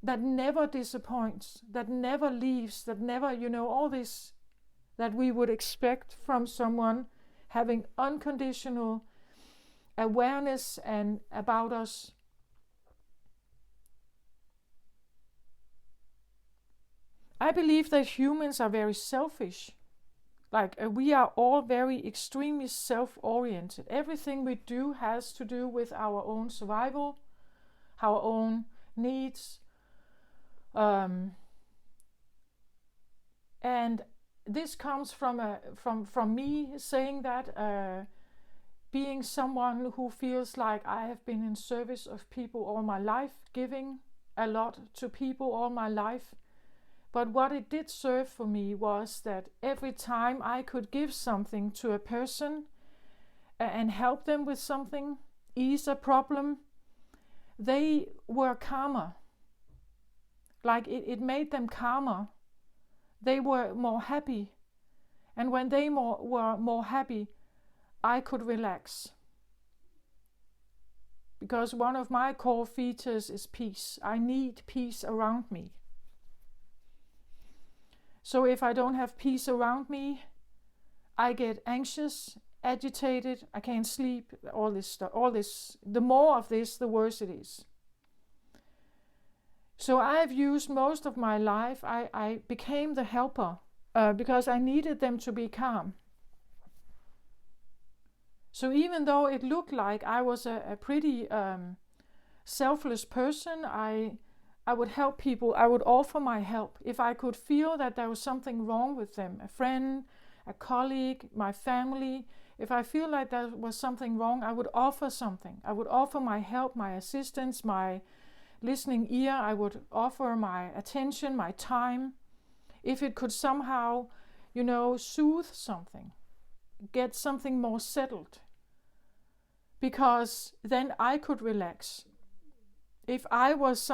that never disappoints, that never leaves, that never, all this that we would expect from someone having unconditional awareness and about us. I believe that humans are very selfish. Like we are all very extremely self-oriented. Everything we do has to do with our own survival, our own needs. And this comes from me saying that, being someone who feels like I have been in service of people all my life, giving a lot to people all my life. But what it did serve for me was that every time I could give something to a person and help them with something, ease a problem, they were calmer. Like it made them calmer. They were more happy. And when they were more happy, I could relax. Because one of my core features is peace. I need peace around me. So if I don't have peace around me, I get anxious, agitated, I can't sleep, all this stuff, the more of this, the worse it is. So I've used most of my life, I became the helper because I needed them to be calm. So even though it looked like I was a pretty selfless person, I would help people, I would offer my help. If I could feel that there was something wrong with them, a friend, a colleague, my family, if I feel like there was something wrong, I would offer something. I would offer my help, my assistance, my listening ear. I would offer my attention, my time. If it could somehow, soothe something, get something more settled. Because then I could relax. If I was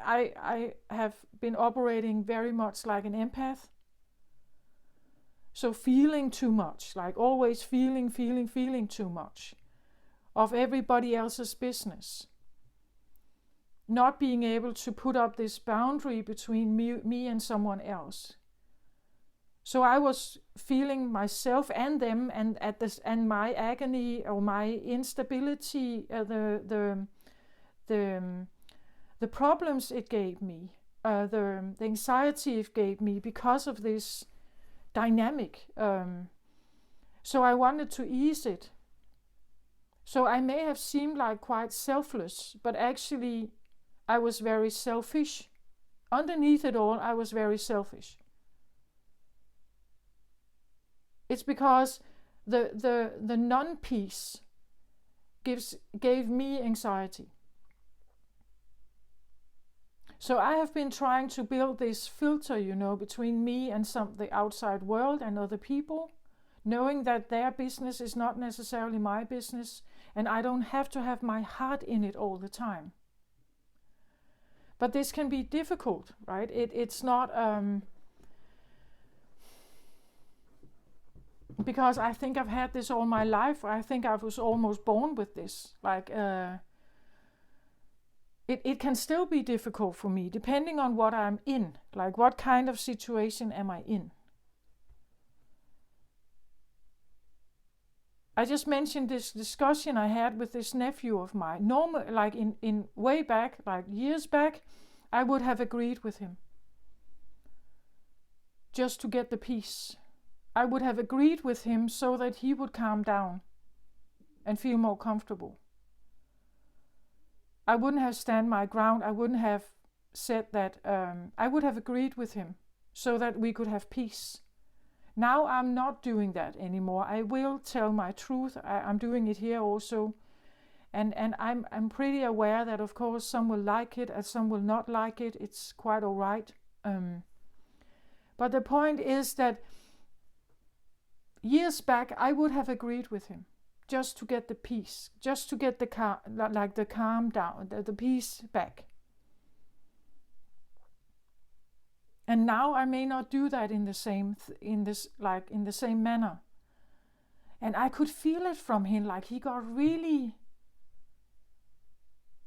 I have been operating very much like an empath. So feeling too much, like always feeling too much of everybody else's business. Not being able to put up this boundary between me and someone else. So I was feeling myself and them, and my agony or my instability, the problems it gave me, the anxiety it gave me because of this dynamic. So I wanted to ease it. So I may have seemed like quite selfless, but actually I was very selfish. Underneath it all, I was very selfish. It's because the non-peace gave me anxiety. So I have been trying to build this filter, between me and the outside world and other people, knowing that their business is not necessarily my business, and I don't have to have my heart in it all the time. But this can be difficult, right? It's not because I think I've had this all my life. I think I was almost born with this. Like it can still be difficult for me, depending on what I'm in. Like, what kind of situation am I in? I just mentioned this discussion I had with this nephew of mine. Normal, like in way back, like years back, I would have agreed with him just to get the peace. I would have agreed with him so that he would calm down and feel more comfortable. I wouldn't have stand my ground. I wouldn't have said that. I would have agreed with him so that we could have peace. Now I'm not doing that anymore. I will tell my truth. I'm doing it here also. And I'm pretty aware that, of course, some will like it and some will not like it. It's quite all right. But the point is that years back, I would have agreed with him just to get the peace, just to get the calm down, the peace back. And now I may not do that in the same manner. And I could feel it from him, like he got really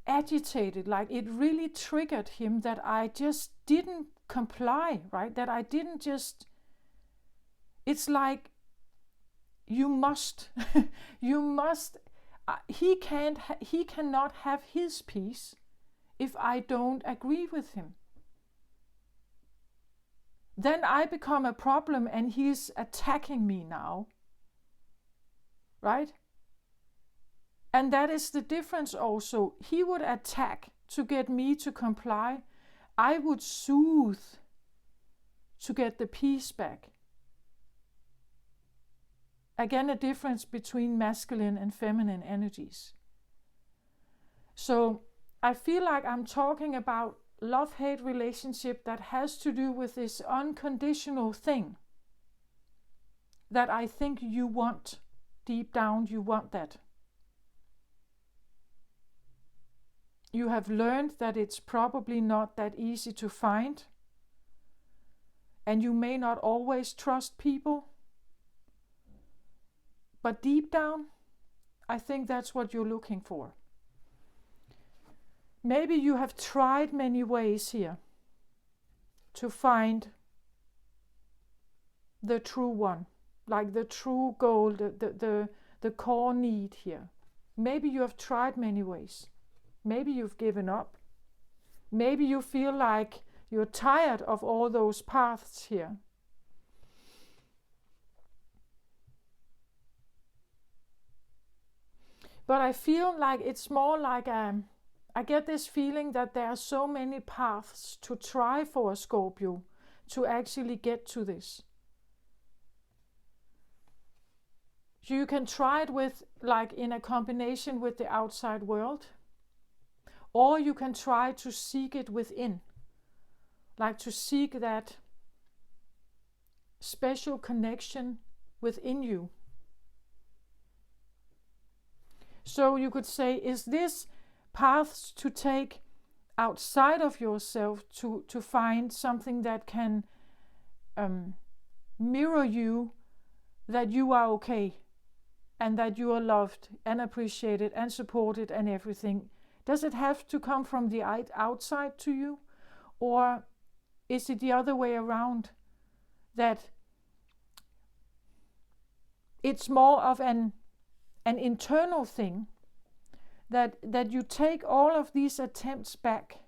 agitated, like it really triggered him that I just didn't comply, right? That I didn't just, it's like, you must, he cannot have his peace if I don't agree with him. Then I become a problem and he's attacking me now. Right? And that is the difference also. He would attack to get me to comply. I would soothe to get the peace back. Again, a difference between masculine and feminine energies. So I feel like I'm talking about love-hate relationship that has to do with this unconditional thing that I think you want. Deep down, you want that. You have learned that it's probably not that easy to find, and you may not always trust people. But deep down, I think that's what you're looking for. Maybe you have tried many ways here to find the true one, like the true goal, the core need here. Maybe you have tried many ways. Maybe you've given up. Maybe you feel like you're tired of all those paths here. But I feel like it's more like I get this feeling that there are so many paths to try for a Scorpio to actually get to this. So you can try it with, like, in a combination with the outside world, or you can try to seek it within, like to seek that special connection within you. So you could say, is this paths to take outside of yourself to find something that can mirror you, that you are okay and that you are loved and appreciated and supported and everything? Does it have to come from the outside to you, or is it the other way around, that it's more of an internal thing, that you take all of these attempts back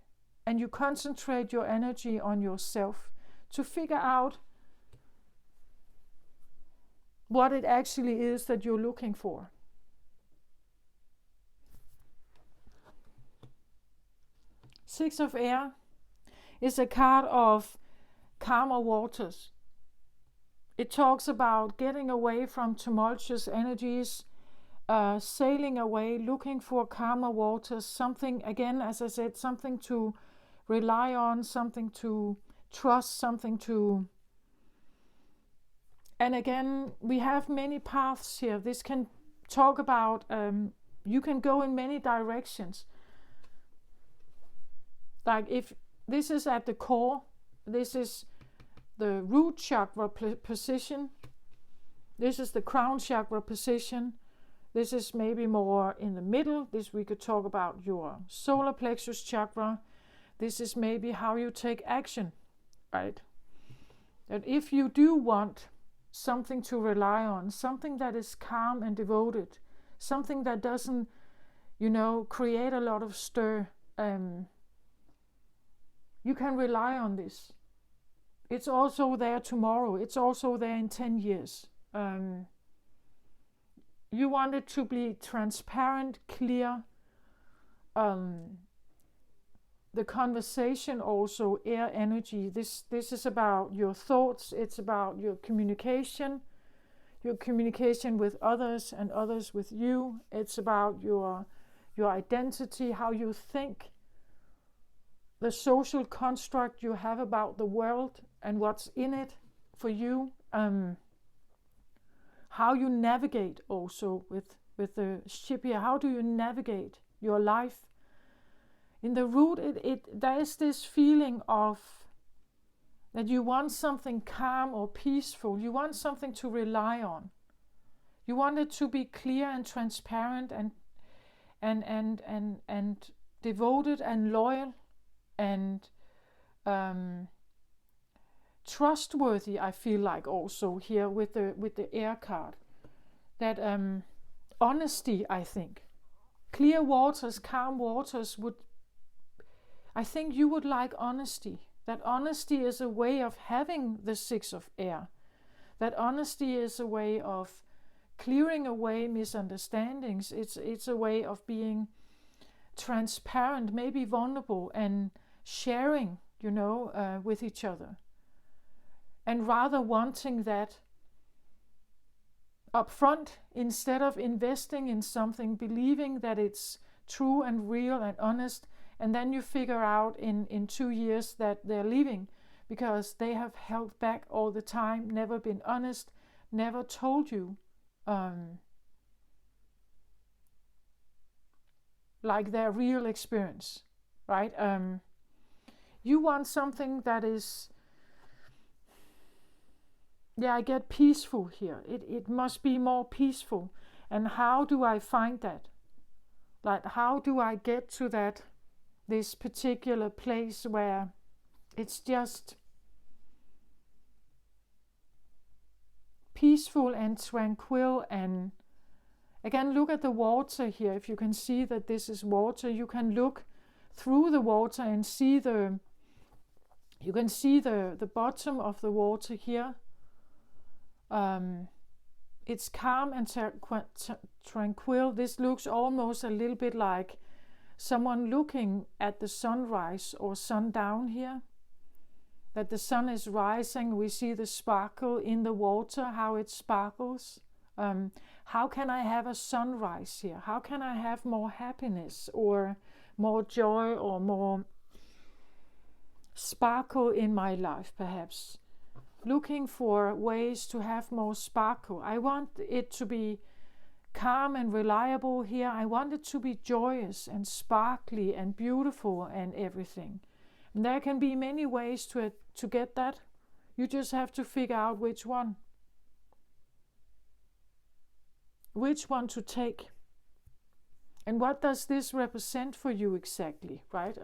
and you concentrate your energy on yourself to figure out what it actually is that you're looking for? Six of Air is a card of calmer waters. It talks about getting away from tumultuous energies, sailing away, looking for calmer waters, something, again, as I said, something to rely on, something to trust, something to... And again, we have many paths here. This can talk about, you can go in many directions. Like if this is at the core, this is the root chakra position, this is the crown chakra position, this is maybe more in the middle, this we could talk about your solar plexus chakra, this is maybe how you take action, right? That if you do want something to rely on, something that is calm and devoted, something that doesn't, create a lot of stir, you can rely on this. It's also there tomorrow. It's also there in 10 years. You want it to be transparent, clear. The conversation also, air energy. This is about your thoughts. It's about your communication with others and others with you. It's about your identity, how you think, the social construct you have about the world and what's in it for you. How you navigate also with the ship here. How do you navigate your life? In the root, there is this feeling of that you want something calm or peaceful. You want something to rely on. You want it to be clear and transparent and devoted and loyal and trustworthy. I feel like also here with the air card, that honesty. I think clear waters, calm waters would. I think you would like honesty. That honesty is a way of having the 6 of air. That honesty is a way of clearing away misunderstandings. It's a way of being transparent, maybe vulnerable, and sharing, with each other. And rather wanting that up front instead of investing in something, believing that it's true and real and honest, and then you figure out in 2 years that they're leaving because they have held back all the time, never been honest, never told you like their real experience, right? You want something that is, I get peaceful here. It must be more peaceful. And how do I find that? Like, how do I get to this particular place where it's just peaceful and tranquil? And again, look at the water here. If you can see that this is water, you can look through the water and see the bottom of the water here. It's calm and tranquil. This looks almost a little bit like someone looking at the sunrise or sundown here. That the sun is rising, we see the sparkle in the water, how it sparkles. How can I have a sunrise here? How can I have more happiness or more joy or more sparkle in my life, perhaps? Looking for ways to have more sparkle. I want it to be calm and reliable here. I want it to be joyous and sparkly and beautiful and everything. And there can be many ways to get that. You just have to figure out which one to take. And what does this represent for you exactly, right?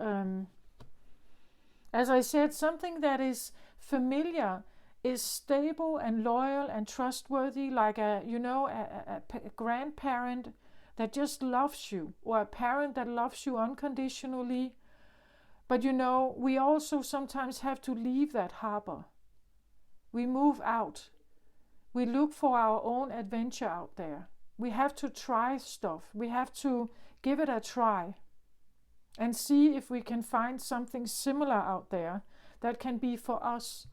As I said, something that is familiar is stable and loyal and trustworthy, like a grandparent that just loves you, or a parent that loves you unconditionally. But we also sometimes have to leave that harbor. We move out. We look for our own adventure out there. We have to try stuff. We have to give it a try and see if we can find something similar out there that can be for us.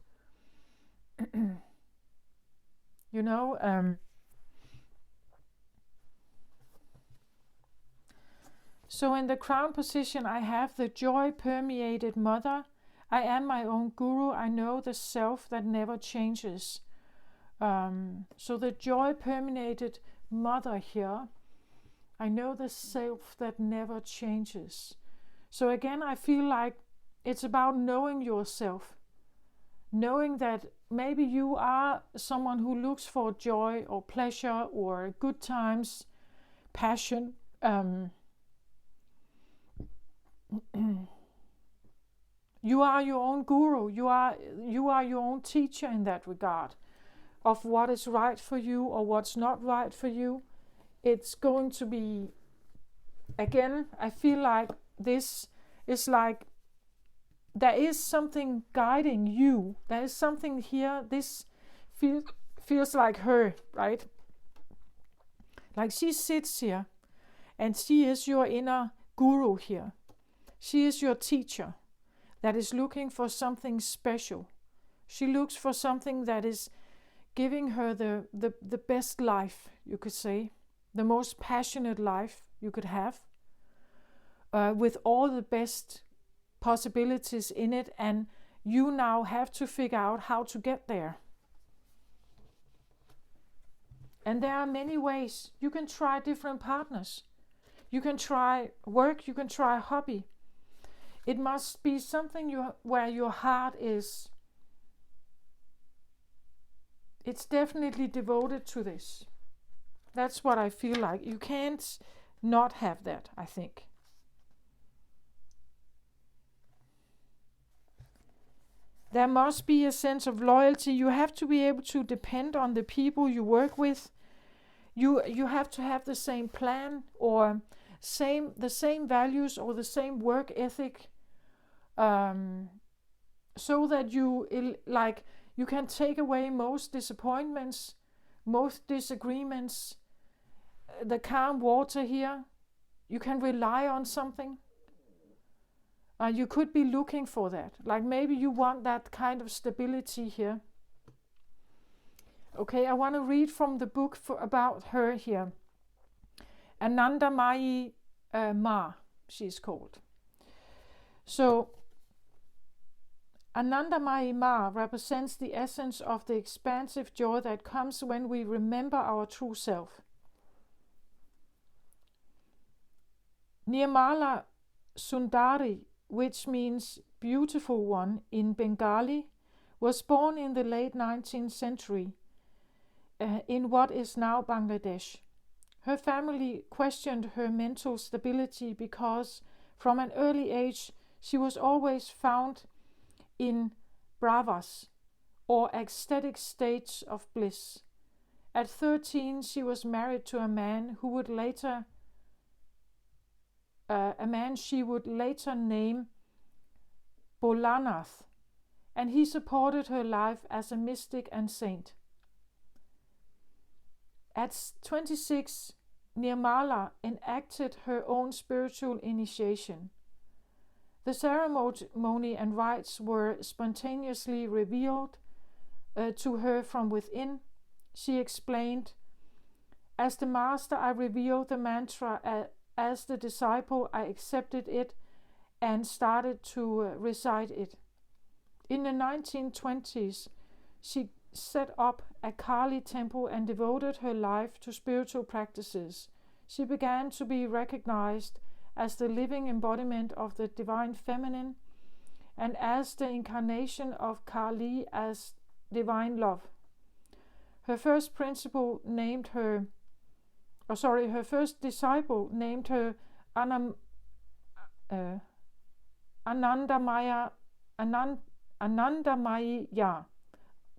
So in the crown position, I have the joy-permeated mother. I am my own guru. I know the self that never changes. So the joy-permeated mother here, I know the self that never changes. So again, I feel like it's about knowing yourself, knowing that maybe you are someone who looks for joy or pleasure or good times, passion. You are your own guru. You are your own teacher in that regard, of what is right for you or what's not right for you. It's going to be, again, I feel like this is like there is something guiding you. There is something here. This feels like her, right? Like she sits here and she is your inner guru here. She is your teacher that is looking for something special. She looks for something that is giving her the best life, you could say, the most passionate life you could have, with all the best possibilities in it, and you now have to figure out how to get there. And there are many ways. You can try different partners. You can try work, you can try hobby. It must be something where your heart is. It's definitely devoted to this. That's what I feel like. You can't not have that, I think. There must be a sense of loyalty. You have to be able to depend on the people you work with. You have to have the same plan or the same values or the same work ethic, so that you can take away most disappointments, most disagreements, the calm water here. You can rely on something. You could be looking for that. Like maybe you want that kind of stability here. Okay, I want to read from the book about her here. Anandamayi Ma, she's called. So, Anandamayi Ma represents the essence of the expansive joy that comes when we remember our true self. Nirmala Sundari, which means beautiful one in Bengali, was born in the late 19th century in what is now Bangladesh. Her family questioned her mental stability because from an early age she was always found in bravas or ecstatic states of bliss. At 13 she was married to a man she would later name Bolanath, and he supported her life as a mystic and saint. At 26, Nirmala enacted her own spiritual initiation. The ceremony and rites were spontaneously revealed to her from within. She explained, "As the master, I revealed the mantra. As the disciple, I accepted it and started to recite it." In the 1920s, she set up a Kali temple and devoted her life to spiritual practices. She began to be recognized as the living embodiment of the divine feminine and as the incarnation of Kali as divine love. Her first disciple named her Anandamayi,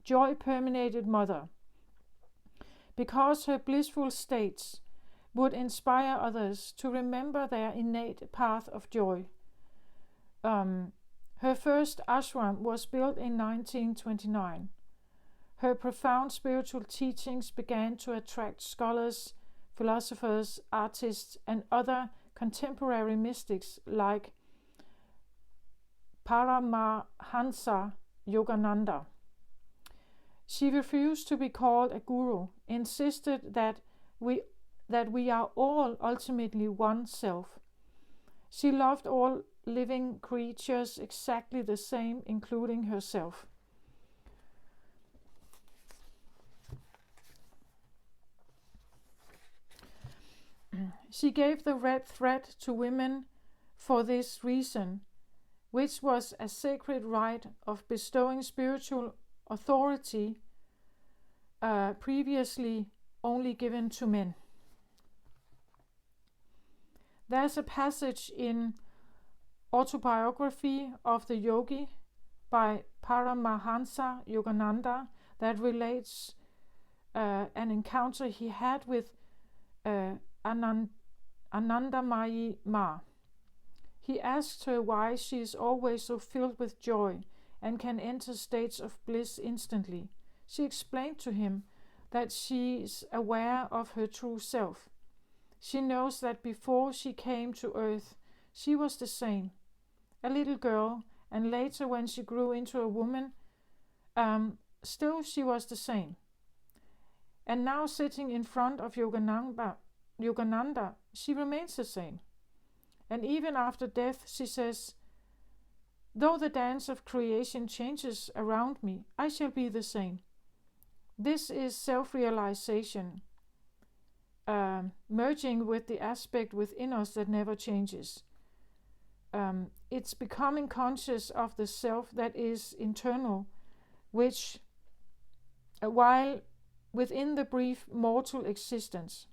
joy-permeated mother, because her blissful states would inspire others to remember their innate path of joy. Her first ashram was built in 1929. Her profound spiritual teachings began to attract scholars, philosophers, artists, and other contemporary mystics like Paramahansa Yogananda. She refused to be called a guru, insisted that we are all ultimately one self. She loved all living creatures exactly the same, including herself. She gave the red thread to women for this reason, which was a sacred right of bestowing spiritual authority previously only given to men. There's a passage in Autobiography of the Yogi by Paramahansa Yogananda that relates an encounter he had with Anandamayi Ma. He asked her why she is always so filled with joy and can enter states of bliss instantly. She explained to him that she is aware of her true self. She knows that before she came to earth, she was the same, a little girl, and later when she grew into a woman, still she was the same. And now sitting in front of Yogananda, she remains the same. And even after death, she says, though the dance of creation changes around me, I shall be the same. This is self-realization, merging with the aspect within us that never changes. It's becoming conscious of the self that is internal, which, while within the brief mortal existence.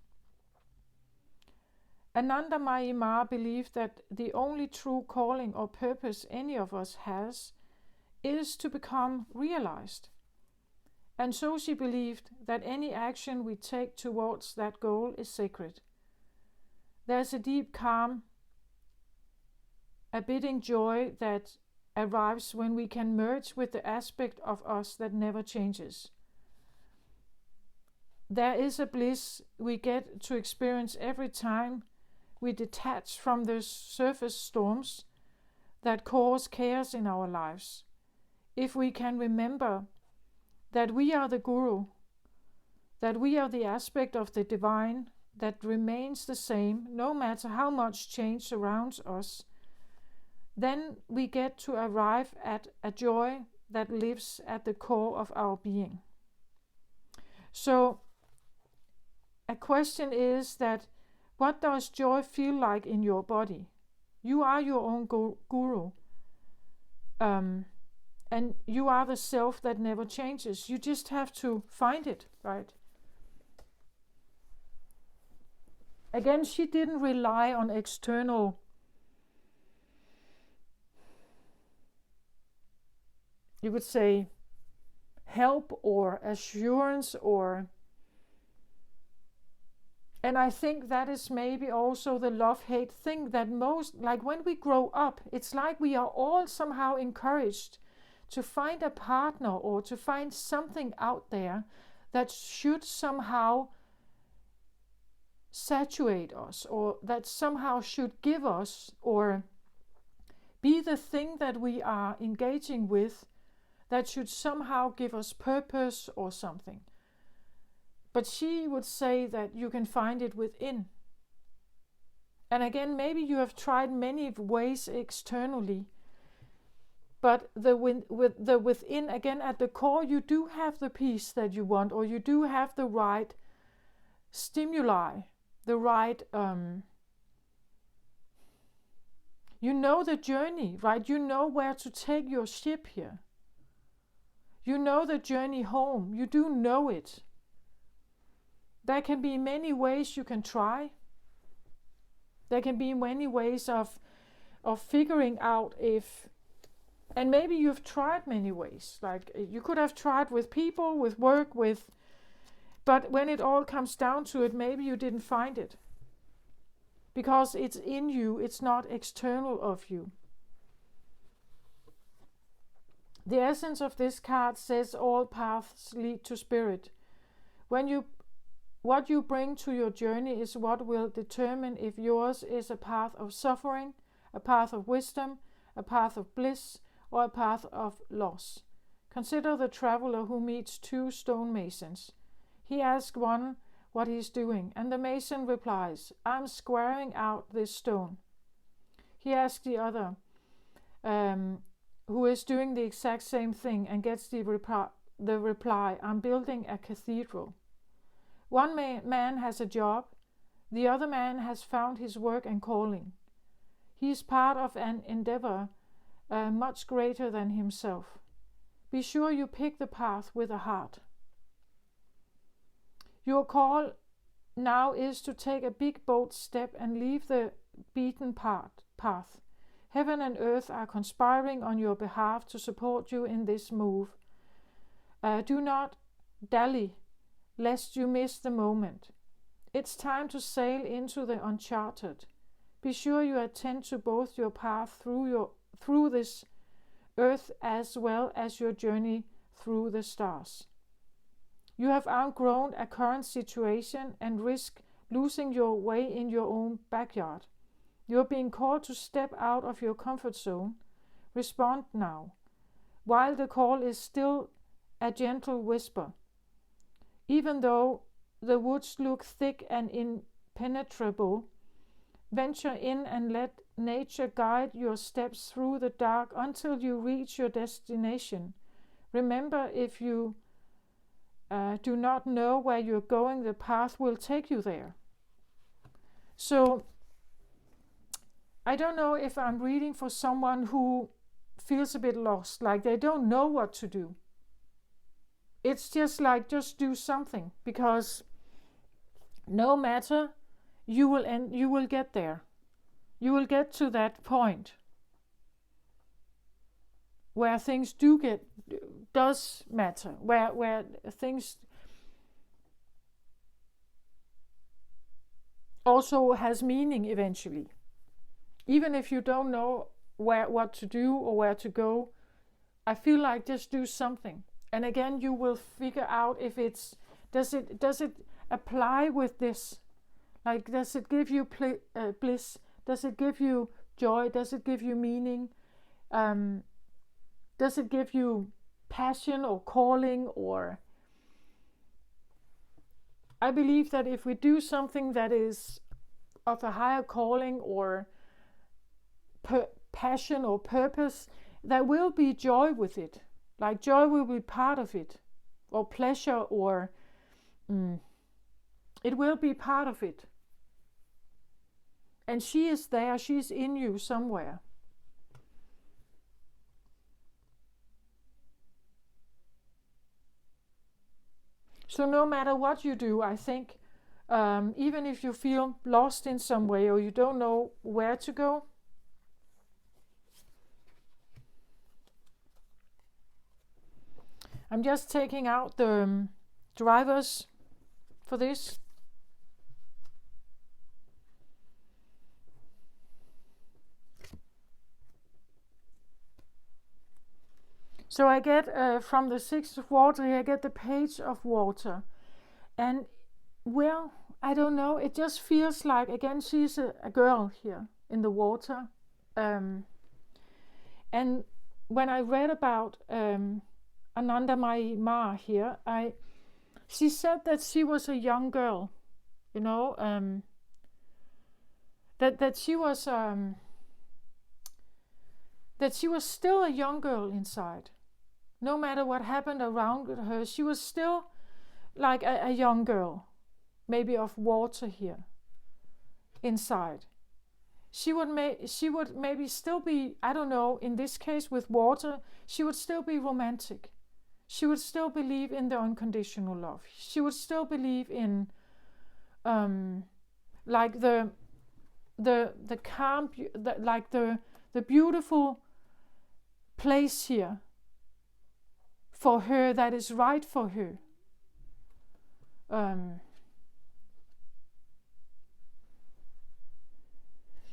Anandamayi Ma believed that the only true calling or purpose any of us has is to become realized. And so she believed that any action we take towards that goal is sacred. There's a deep calm, a bidding joy that arrives when we can merge with the aspect of us that never changes. There is a bliss we get to experience every time we detach from the surface storms that cause chaos in our lives. If we can remember that we are the Guru, that we are the aspect of the divine that remains the same no matter how much change surrounds us, then we get to arrive at a joy that lives at the core of our being. So, a question is that, what does joy feel like in your body? You are your own guru. And you are the self that never changes. You just have to find it, right? Again, she didn't rely on external you could say help or assurance and I think that is maybe also the love-hate thing that most, like when we grow up, it's like we are all somehow encouraged to find a partner or to find something out there that should somehow saturate us or that somehow should give us or be the thing that we are engaging with that should somehow give us purpose or something. But she would say that you can find it within. And again, maybe you have tried many ways externally, but the within, again, at the core, you do have the peace that you want, or you do have the right stimuli, the right, you know the journey, right? You know where to take your ship here. You know the journey home. You do know it. There can be many ways you can try. There can be many ways of figuring out if, and maybe you've tried many ways. Like you could have tried with people, with work, but when it all comes down to it, maybe you didn't find it. Because it's in you, it's not external of you. The essence of this card says all paths lead to spirit. What you bring to your journey is what will determine if yours is a path of suffering, a path of wisdom, a path of bliss, or a path of loss. Consider the traveler who meets two stonemasons. He asks one what he is doing, and the mason replies, "I'm squaring out this stone." He asks the other, who is doing the exact same thing, and gets the reply, "I'm building a cathedral." One man has a job, the other man has found his work and calling. He is part of an endeavor much greater than himself. Be sure you pick the path with a heart. Your call now is to take a big bold step and leave the beaten path. Heaven and earth are conspiring on your behalf to support you in this move. Do not dally, lest you miss the moment. It's time to sail into the uncharted. Be sure you attend to both your path through this earth as well as your journey through the stars. You have outgrown a current situation and risk losing your way in your own backyard. You are being called to step out of your comfort zone. Respond now, while the call is still a gentle whisper. Even though the woods look thick and impenetrable, venture in and let nature guide your steps through the dark until you reach your destination. Remember, if you do not know where you're going, the path will take you there. So, I don't know if I'm reading for someone who feels a bit lost, like they don't know what to do. It's just like, just do something, because no matter, you will get there. You will get to that point where things does matter, where things also has meaning eventually. Even if you don't know what to do or where to go, I feel like just do something. And again, you will figure out if does it apply with this? Like, does it give you bliss? Does it give you joy? Does it give you meaning? Does it give you passion or calling? Or I believe that if we do something that is of a higher calling or passion or purpose, there will be joy with it. Like, joy will be part of it, or pleasure, or it will be part of it. And she is there, she's in you somewhere. So no matter what you do, I think, even if you feel lost in some way or you don't know where to go, I'm just taking out the drivers for this. So I get from the Six of Water here, I get the Page of Water. And, well, I don't know, it just feels like, again, she's a girl here in the water. And when I read about Anandamayi Ma here, she said that she was a young girl, you know, that she was still a young girl inside. No matter what happened around her, she was still like a young girl, maybe of water here inside. She would maybe still be, I don't know, in this case with water, she would still be romantic. She would still believe in the unconditional love. She would still believe in like the calm, like the beautiful place here for her that is right for her.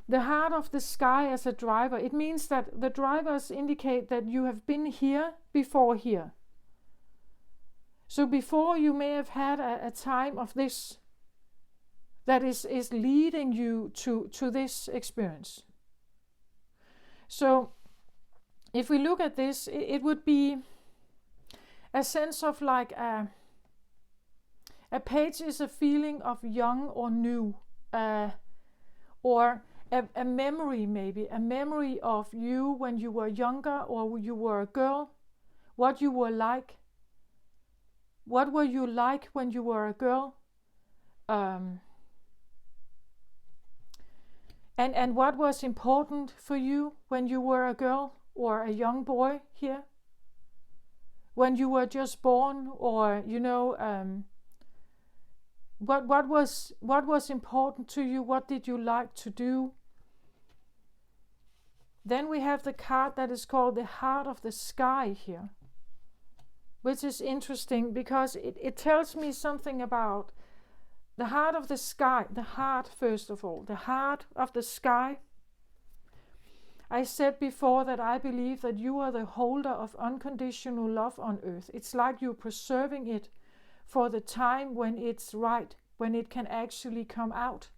The heart of the sky as a driver, it means that the drivers indicate that you have been here before here. So before, you may have had a time of this that is leading you to this experience. So if we look at this, it would be a sense of like a page is a feeling of young or new, or a memory, maybe a memory of you when you were younger or you were a girl, what you were like. What were you like when you were a girl? And what was important for you when you were a girl? or a young boy here? When you were just born, or what was important to you? What did you like to do? Then we have the card that is called the Heart of the Sky here, which is interesting because it tells me something about the heart of the sky. The heart, first of all, the heart of the sky. I said before that I believe that you are the holder of unconditional love on earth. It's like you're preserving it for the time when it's right, when it can actually come out.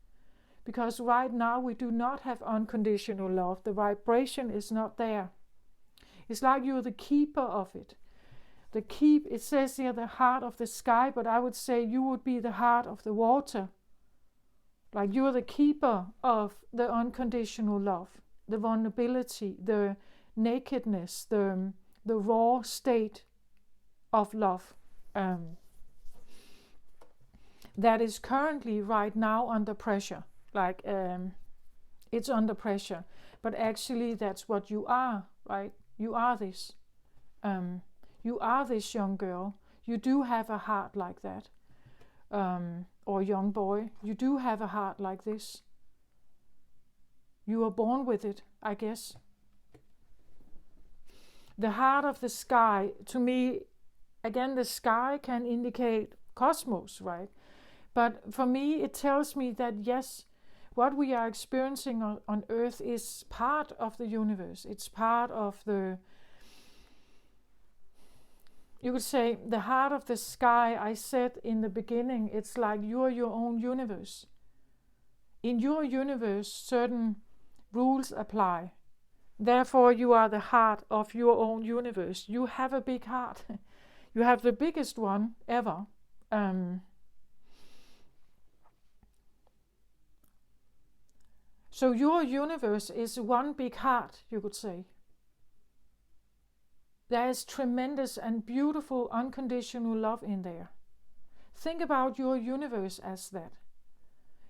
Because right now we do not have unconditional love. The vibration is not there. It's like you're the keeper of it. It says here the heart of the sky, but I would say you would be the heart of the water. Like you're the keeper of the unconditional love, the vulnerability, the nakedness, the raw state of love that is currently right now under pressure. It's under pressure, but actually that's what you are, right? You are this. You are this young girl. You do have a heart like that. Or young boy. You do have a heart like this. You are born with it, I guess. The heart of the sky, to me, again, the sky can indicate cosmos, right? But for me, it tells me that yes, what we are experiencing on Earth is part of the universe. It's part of you could say, the heart of the sky. I said in the beginning, it's like you are your own universe. In your universe, certain rules apply. Therefore, you are the heart of your own universe. You have a big heart. You have the biggest one ever. So your universe is one big heart, you could say. There is tremendous and beautiful unconditional love in there. Think about your universe as that.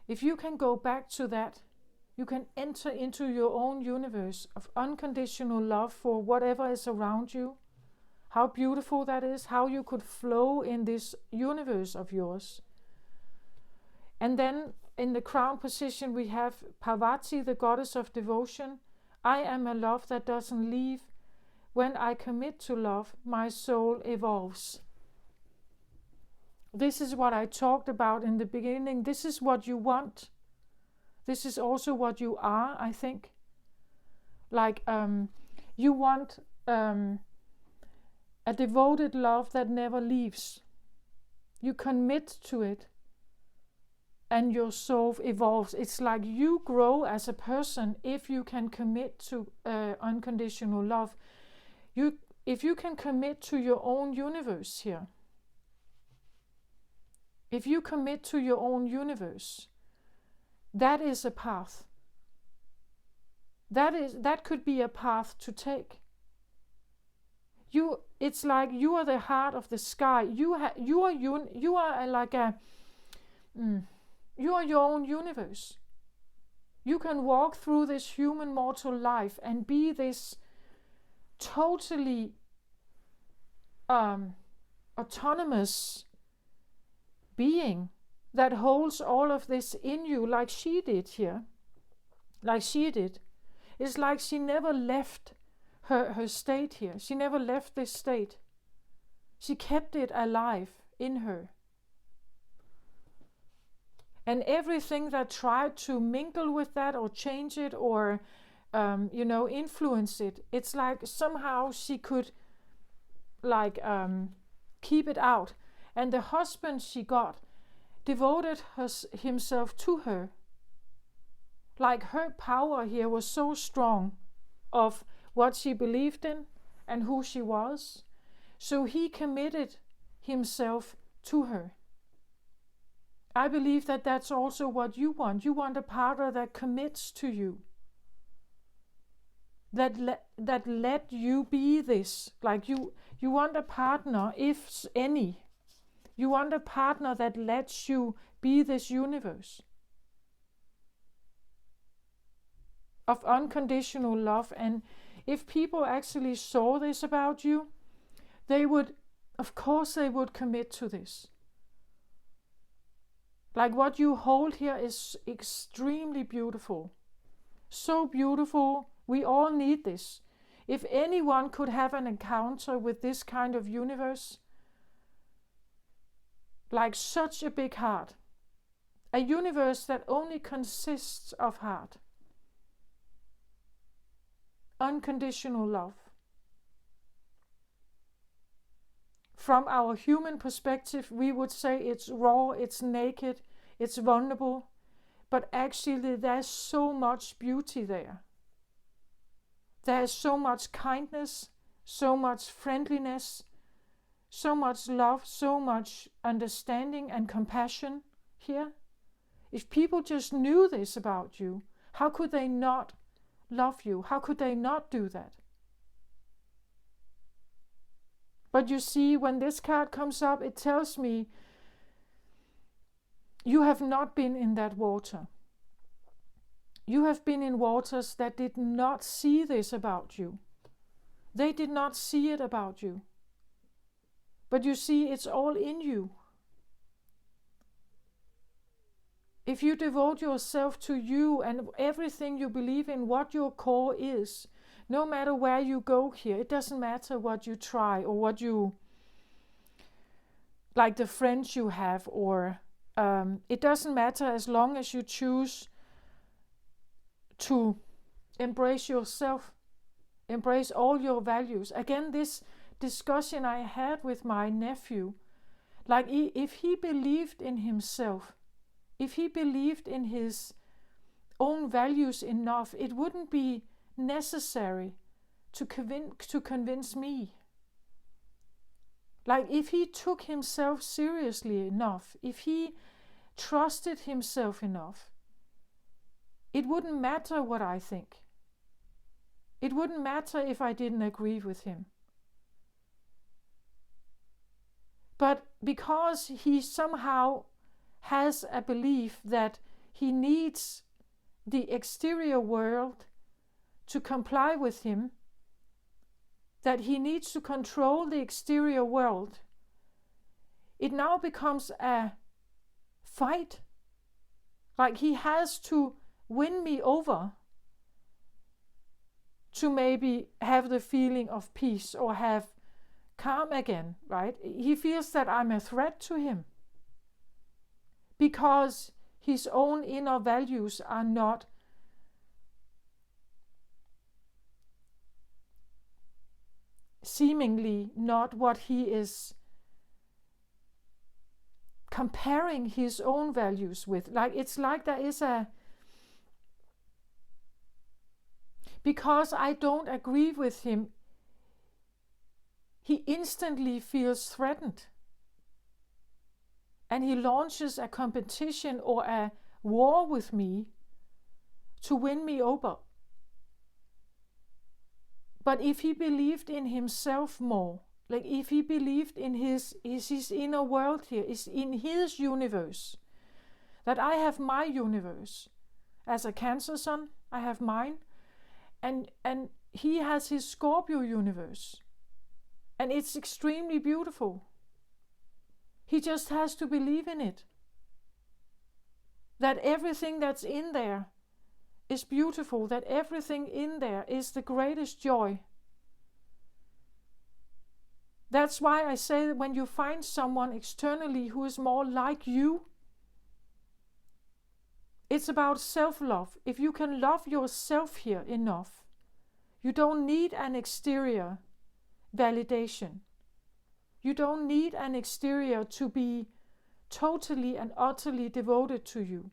If you can go back to that, you can enter into your own universe of unconditional love for whatever is around you. How beautiful that is, how you could flow in this universe of yours. And then in the crown position we have Parvati, the goddess of devotion. I am a love that doesn't leave. When I commit to love, my soul evolves. This is what I talked about in the beginning. This is what you want. This is also what you are, I think. You want a devoted love that never leaves. You commit to it and your soul evolves. It's like you grow as a person if you can commit to unconditional love. If you can commit to your own universe here, if you commit to your own universe, that is a path. That could be a path to take. It's like you are the heart of the sky. You are your own universe. You can walk through this human mortal life and be this totally autonomous being that holds all of this in you, like she did here. Like she did. It's like she never left her state here. She never left this state. She kept it alive in her. And everything that tried to mingle with that or change it or influence it, it's like somehow she could keep it out. And the husband she got devoted himself to her. Like her power here was so strong of what she believed in and who she was. So he committed himself to her. I believe that that's also what you want. You want a partner that commits to you. That let you be this. Like you want a partner, if any. You want a partner that lets you be this universe of unconditional love. And If people actually saw this about you, they would, of course, they would commit to this. Like what you hold here is extremely beautiful. So beautiful. We all need this. If anyone could have an encounter with this kind of universe, like such a big heart, a universe that only consists of heart, unconditional love. From our human perspective, we would say it's raw, it's naked, it's vulnerable, but actually there's so much beauty there. There's so much kindness, so much friendliness, so much love, so much understanding and compassion here. If people just knew this about you, how could they not love you? How could they not do that? But you see, when this card comes up, it tells me you have not been in that water. You have been in waters that did not see this about you. They did not see it about you. But you see, it's all in you. If you devote yourself to you and everything you believe in, what your core is, no matter where you go here, it doesn't matter what you try or what you, like the friends you have, or it doesn't matter as long as you choose to embrace yourself, embrace all your values. Again, this discussion I had with my nephew, like if he believed in himself, if he believed in his own values enough, it wouldn't be necessary to convince me. Like if he took himself seriously enough, if he trusted himself enough, it wouldn't matter what I think. It wouldn't matter if I didn't agree with him. But because he somehow has a belief that he needs the exterior world to comply with him, that he needs to control the exterior world, it now becomes a fight. Like he has to win me over to maybe have the feeling of peace or have calm again, right? He feels that I'm a threat to him because his own inner values are not seemingly not what he is comparing his own values with. Like it's like there is a, because I don't agree with him, he instantly feels threatened. And he launches a competition or a war with me to win me over. But if he believed in himself more, like if he believed in his inner world here, is in his universe, that I have my universe. As a Cancer sun, I have mine. And he has his Scorpio universe. And it's extremely beautiful. He just has to believe in it. That everything that's in there is beautiful, that everything in there is the greatest joy. That's why I say that when you find someone externally who is more like you, it's about self-love. If you can love yourself here enough, you don't need an exterior validation. You don't need an exterior to be totally and utterly devoted to you.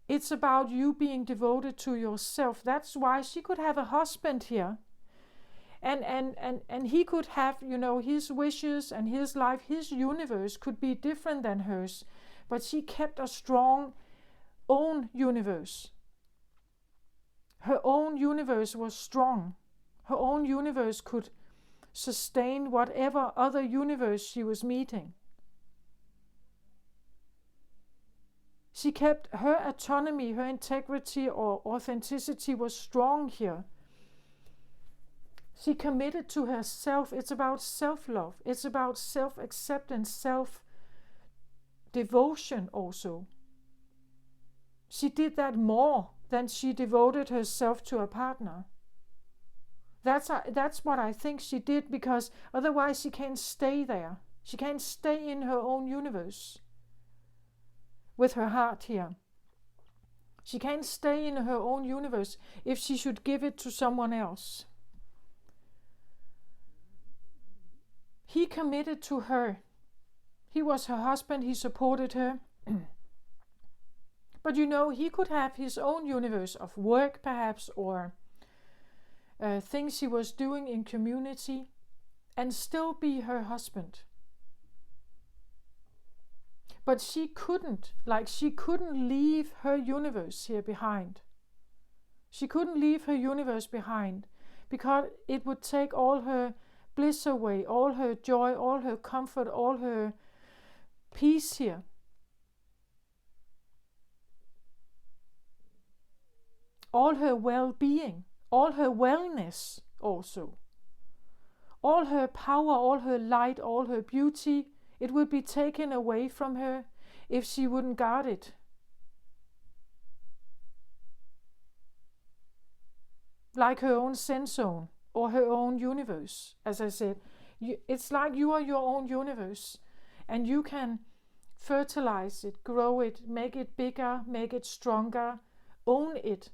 It's about you being devoted to yourself. That's why she could have a husband here. And he could have, his wishes and his life, his universe could be different than hers. But she kept a strong own universe. Her own universe was strong. Her own universe could sustain whatever other universe she was meeting. She kept her autonomy, her integrity or authenticity was strong here. She committed to herself. It's about self-love. It's about self-acceptance, self-devotion also. She did that more than she devoted herself to a partner. That's what I think she did, because otherwise she can't stay there. She can't stay in her own universe with her heart here. She can't stay in her own universe if she should give it to someone else. He committed to her. He was her husband. He supported her. But you know, he could have his own universe of work perhaps, or things he was doing in community, and still be her husband. But she couldn't leave her universe here behind. She couldn't leave her universe behind, because it would take all her bliss away, all her joy, all her comfort, all her peace here. All her well-being, all her wellness also. All her power, all her light, all her beauty, it would be taken away from her if she wouldn't guard it. Like her own sense zone or her own universe. As I said, it's like you are your own universe, and you can fertilize it, grow it, make it bigger, make it stronger, own it,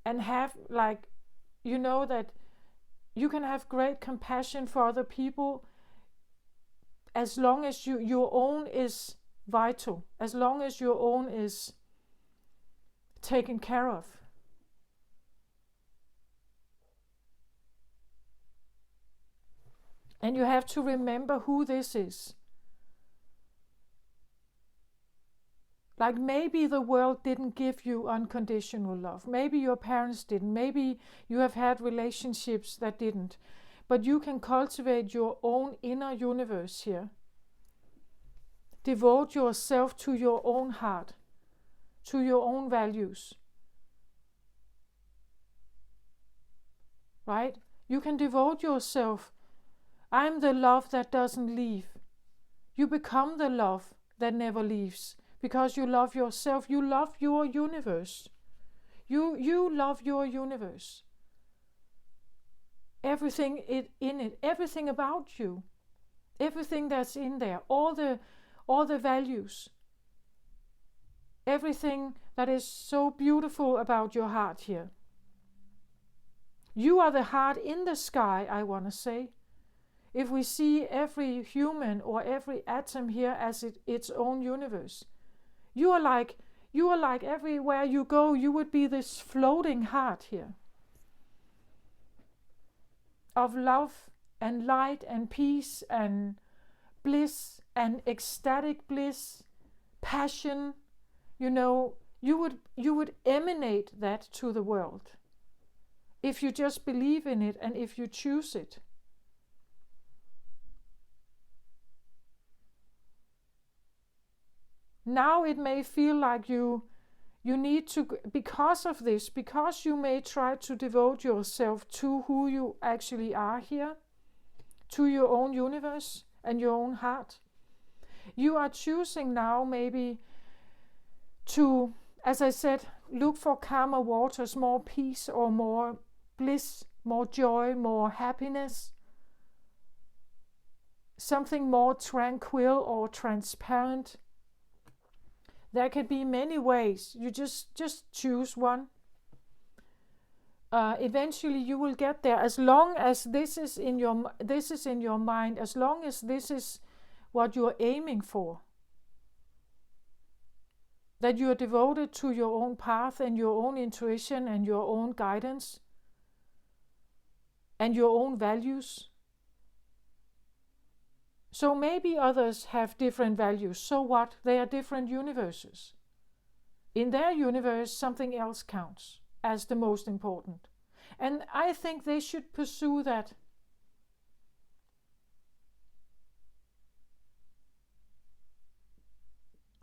and have, like, you know, that you can have great compassion for other people as long as your own is vital, as long as your own is taken care of. And you have to remember who this is. Like, maybe the world didn't give you unconditional love. Maybe your parents didn't. Maybe you have had relationships that didn't. But you can cultivate your own inner universe here. Devote yourself to your own heart, to your own values. Right? You can devote yourself. I'm the love that doesn't leave. You become the love that never leaves. Because you love yourself, you love your universe. You love your universe. Everything in it, everything about you, everything that's in there, all the values, everything that is so beautiful about your heart here. You are the heart in the sky, I want to say. If we see every human or every atom here as its own universe, you are like everywhere you go, you would be this floating heart here of love and light and peace and bliss and ecstatic bliss, passion. You know, you would emanate that to the world if you just believe in it and if you choose it. Now it may feel like you need to, because of this, because you may try to devote yourself to who you actually are here, to your own universe and your own heart. You are choosing now maybe to, as I said, look for calmer waters, more peace or more bliss, more joy, more happiness, something more tranquil or transparent. There can be many ways. You just choose one. Eventually you will get there, as long as this is in your mind, as long as this is what you're aiming for. That you're devoted to your own path and your own intuition and your own guidance and your own values. So maybe others have different values. So what? They are different universes. In their universe, something else counts as the most important. And I think they should pursue that.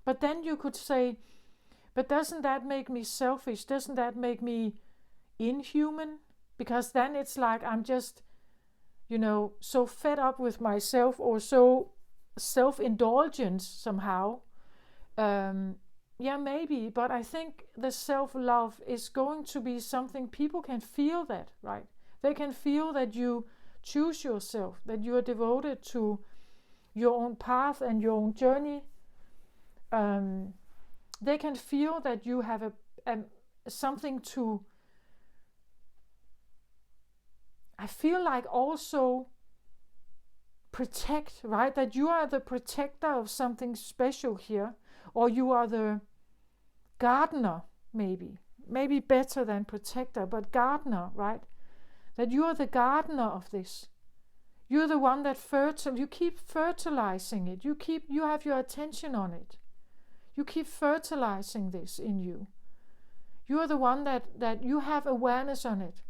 But then you could say, but doesn't that make me selfish? Doesn't that make me inhuman? because then it's like I'm just, so fed up with myself, or so self-indulgent somehow. Yeah, maybe, but I think the self-love is going to be something people can feel that, right? They can feel that you choose yourself, that you are devoted to your own path and your own journey. They can feel that you have something to, I feel like, also protect, right? That you are the protector of something special here, or you are the gardener, maybe better than protector, but gardener, right? That you are the gardener of this. You're the one that you keep fertilizing it. You have your attention on it. You keep fertilizing this in you. You are the one that you have awareness on it.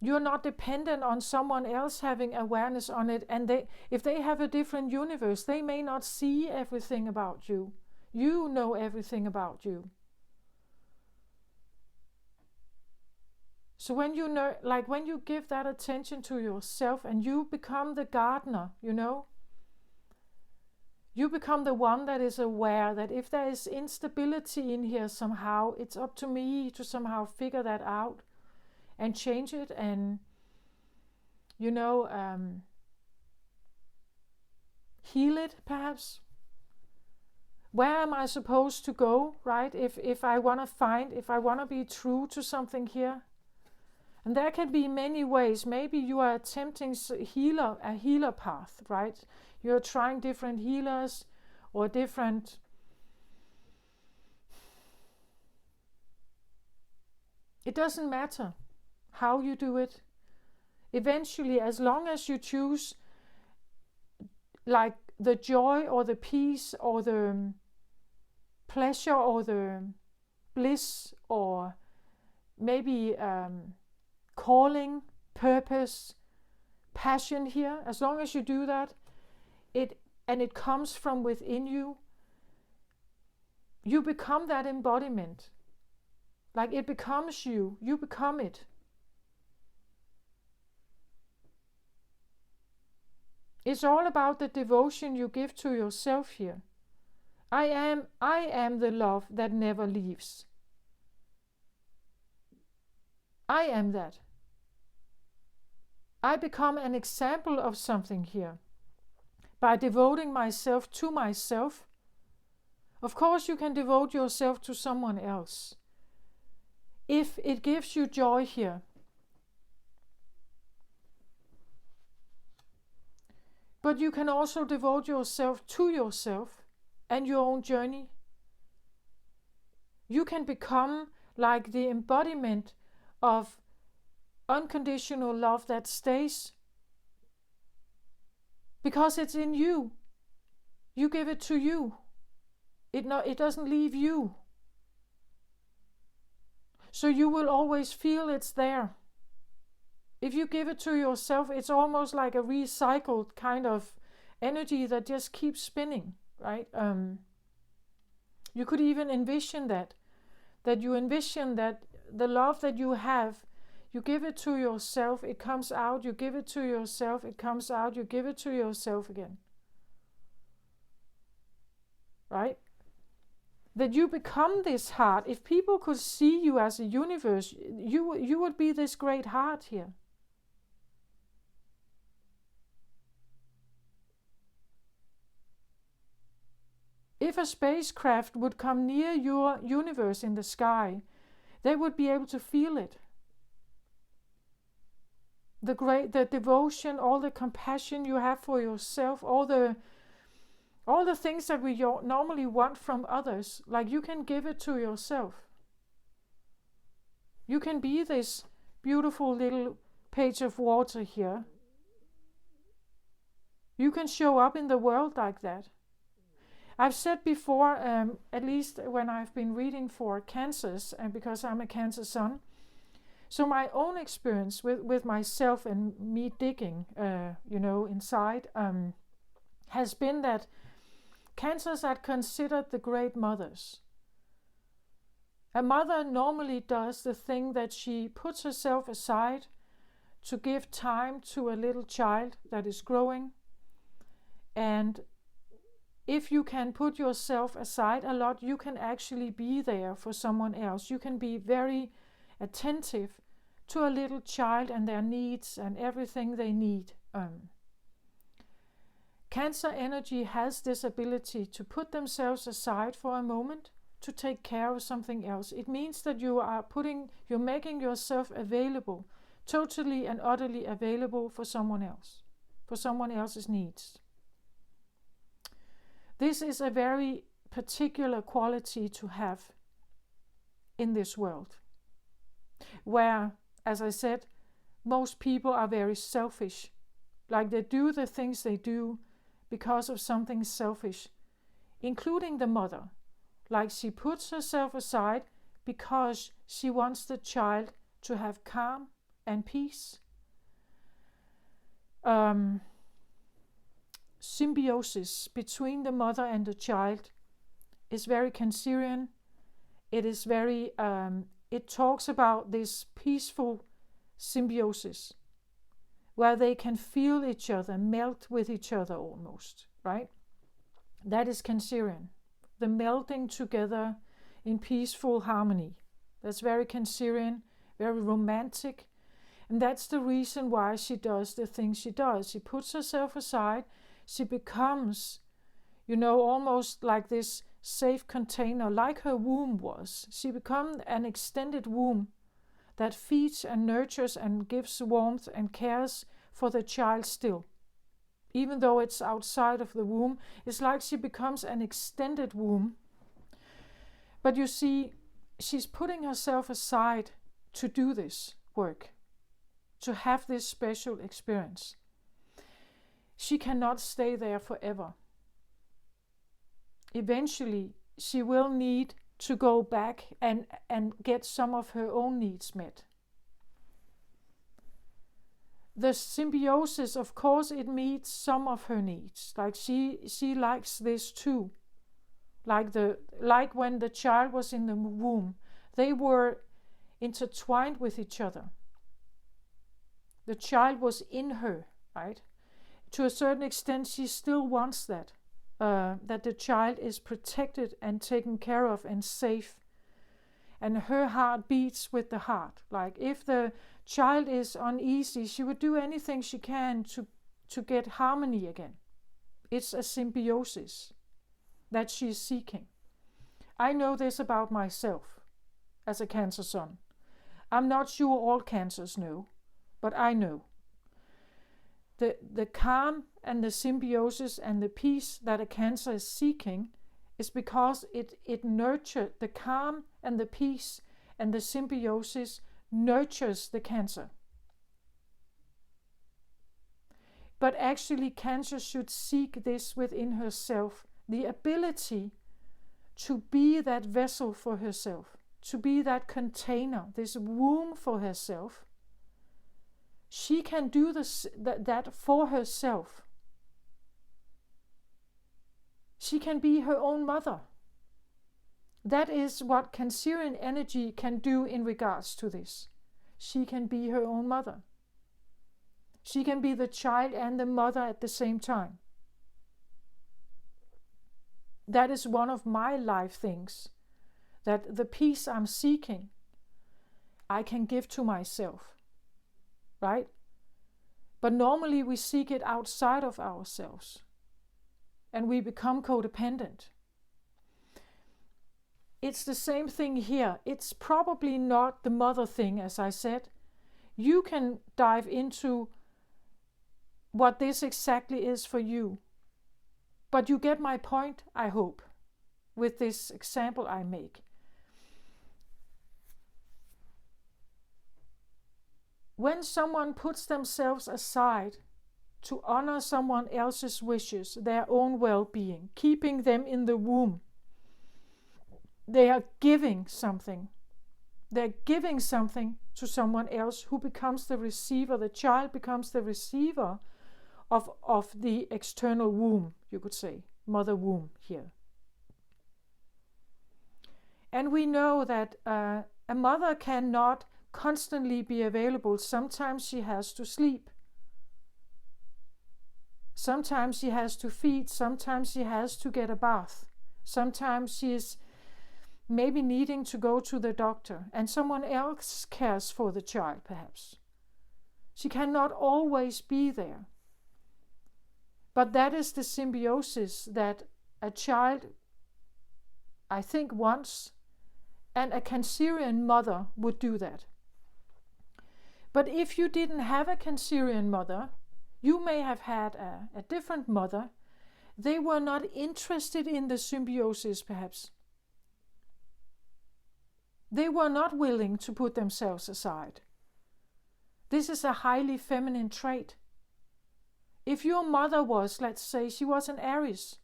You're not dependent on someone else having awareness on it, and if they have a different universe, they may not see everything about you. You know everything about you. So when when you give that attention to yourself and you become the gardener, you become the one that is aware that if there is instability in here somehow, it's up to me to somehow figure that out and change it, and heal it, perhaps. Where am I supposed to go, right? If I want to be true to something here. And there can be many ways. Maybe you are attempting a healer path, right? You're trying different healers or different. It doesn't matter how you do it. Eventually, as long as you choose like the joy or the peace or the pleasure or the bliss, or maybe calling, purpose, passion here, as long as you do that, it comes from within you, you become that embodiment. Like it becomes you become it. It's all about the devotion you give to yourself here. I am the love that never leaves. I am that. I become an example of something here by devoting myself to myself. Of course, you can devote yourself to someone else if it gives you joy here. But you can also devote yourself to yourself and your own journey. You can become like the embodiment of unconditional love that stays. Because it's in you. You give it to you. It doesn't leave you. So you will always feel it's there. If you give it to yourself, it's almost like a recycled kind of energy that just keeps spinning, right? You could even envision that you envision that the love that you have, you give it to yourself, it comes out, you give it to yourself, it comes out, you give it to yourself again. Right? That you become this heart. If people could see you as a universe, you would be this great heart here. If a spacecraft would come near your universe in the sky, they would be able to feel it. The devotion, all the compassion you have for yourself, all the things that we normally want from others, like you can give it to yourself. You can be this beautiful little page of water here. You can show up in the world like that. I've said before, at least when I've been reading for cancers, and because I'm a Cancer sun, so my own experience with myself and me digging, inside, has been that cancers are considered the great mothers. A mother normally does the thing that she puts herself aside to give time to a little child that is growing. And if you can put yourself aside a lot, you can actually be there for someone else. You can be very attentive to a little child and their needs and everything they need. Cancer energy has this ability to put themselves aside for a moment to take care of something else. It means that you're making yourself available, totally and utterly available for someone else, for someone else's needs. This is a very particular quality to have in this world, where, as I said, most people are very selfish. Like they do the things they do because of something selfish, including the mother. Like she puts herself aside because she wants the child to have calm and peace. Symbiosis between the mother and the child is very Cancerian. It is very, it talks about this peaceful symbiosis where they can feel each other, melt with each other almost, right? That is Cancerian. The melting together in peaceful harmony. That's very Cancerian, very romantic. And that's the reason why she does the things she does. She puts herself aside. She becomes, almost like this safe container, like her womb was. She becomes an extended womb that feeds and nurtures and gives warmth and cares for the child still. Even though it's outside of the womb, it's like she becomes an extended womb. But you see, she's putting herself aside to do this work, to have this special experience. She cannot stay there forever. Eventually, she will need to go back and get some of her own needs met. The symbiosis, of course, it meets some of her needs. Like she likes this too. Like when the child was in the womb, they were intertwined with each other. The child was in her, right? To a certain extent, she still wants that the child is protected and taken care of and safe. And her heart beats with the heart. Like if the child is uneasy, she would do anything she can to get harmony again. It's a symbiosis that she's seeking. I know this about myself as a Cancer Sun. I'm not sure all Cancers know, but I know. The calm and the symbiosis and the peace that a Cancer is seeking is because it nurtures the calm and the peace and the symbiosis nurtures the Cancer. But actually Cancer should seek this within herself, the ability to be that vessel for herself, to be that container, this womb for herself. She can do that for herself. She can be her own mother. That is what Cancerian energy can do in regards to this. She can be her own mother. She can be the child and the mother at the same time. That is one of my life things, that the peace I'm seeking, I can give to myself, right? But normally we seek it outside of ourselves, and we become codependent. It's the same thing here. It's probably not the mother thing, as I said. You can dive into what this exactly is for you. But you get my point, I hope, with this example I make. When someone puts themselves aside to honor someone else's wishes, their own well-being, keeping them in the womb, they are giving something. They're giving something to someone else who becomes the receiver. The child becomes the receiver of the external womb, you could say, mother womb here. And we know that a mother cannot constantly be available. Sometimes she has to sleep. Sometimes she has to feed. Sometimes she has to get a bath. Sometimes she is maybe needing to go to the doctor, and someone else cares for the child, perhaps. She cannot always be there. But that is the symbiosis that a child, I think, wants, and a Cancerian mother would do that. But if you didn't have a Cancerian mother, you may have had a different mother. They were not interested in the symbiosis, perhaps. They were not willing to put themselves aside. This is a highly feminine trait. If your mother was, let's say, she was an Aries,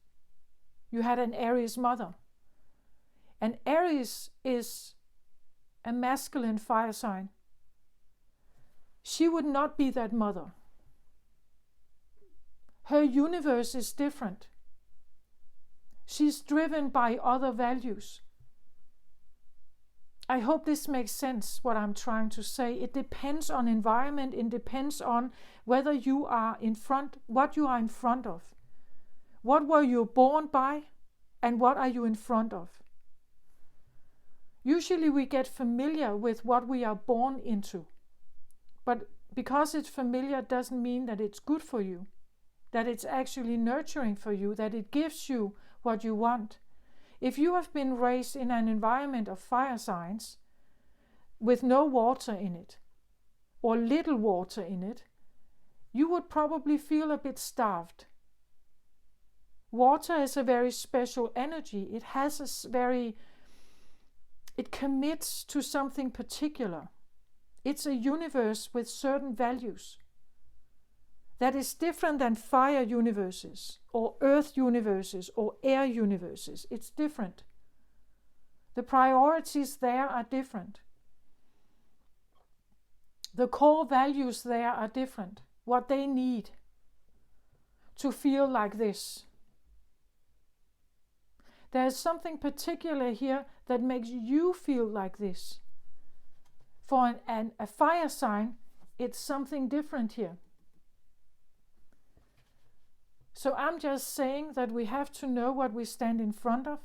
you had an Aries mother. And Aries is a masculine fire sign. She would not be that mother. Her universe is different. She's driven by other values. I hope this makes sense, what I'm trying to say. It depends on environment. It depends on whether you are what you are in front of. What were you born by, and what are you in front of? Usually we get familiar with what we are born into. But because it's familiar doesn't mean that it's good for you, that it's actually nurturing for you, that it gives you what you want. If you have been raised in an environment of fire signs with no water in it, or little water in it, you would probably feel a bit starved. Water is a very special energy. It commits to something particular. It's a universe with certain values that is different than fire universes or earth universes or air universes. It's different. The priorities there are different. The core values there are different. What they need to feel like this. There's something particular here that makes you feel like this. For a fire sign, it's something different here. So I'm just saying that we have to know what we stand in front of,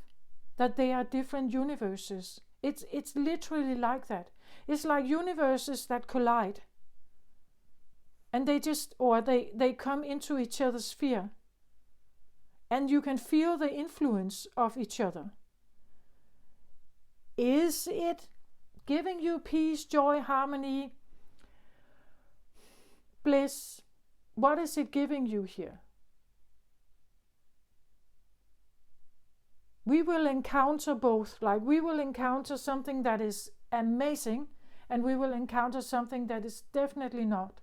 that they are different universes. It's literally like that. It's like universes that collide. And they come into each other's sphere. And you can feel the influence of each other. Is it giving you peace, joy, harmony, bliss? What is it giving you here? We will encounter both. Like we will encounter something that is amazing, and we will encounter something that is definitely not.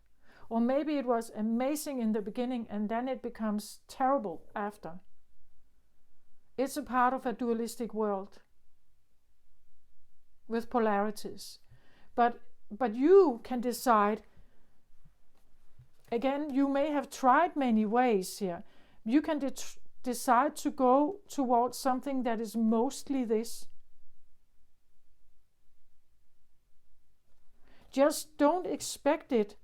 Or maybe it was amazing in the beginning and then it becomes terrible after. It's a part of a dualistic world with polarities. But you can decide. Again, you may have tried many ways here. You can decide to go towards something that is mostly this. Just don't expect it.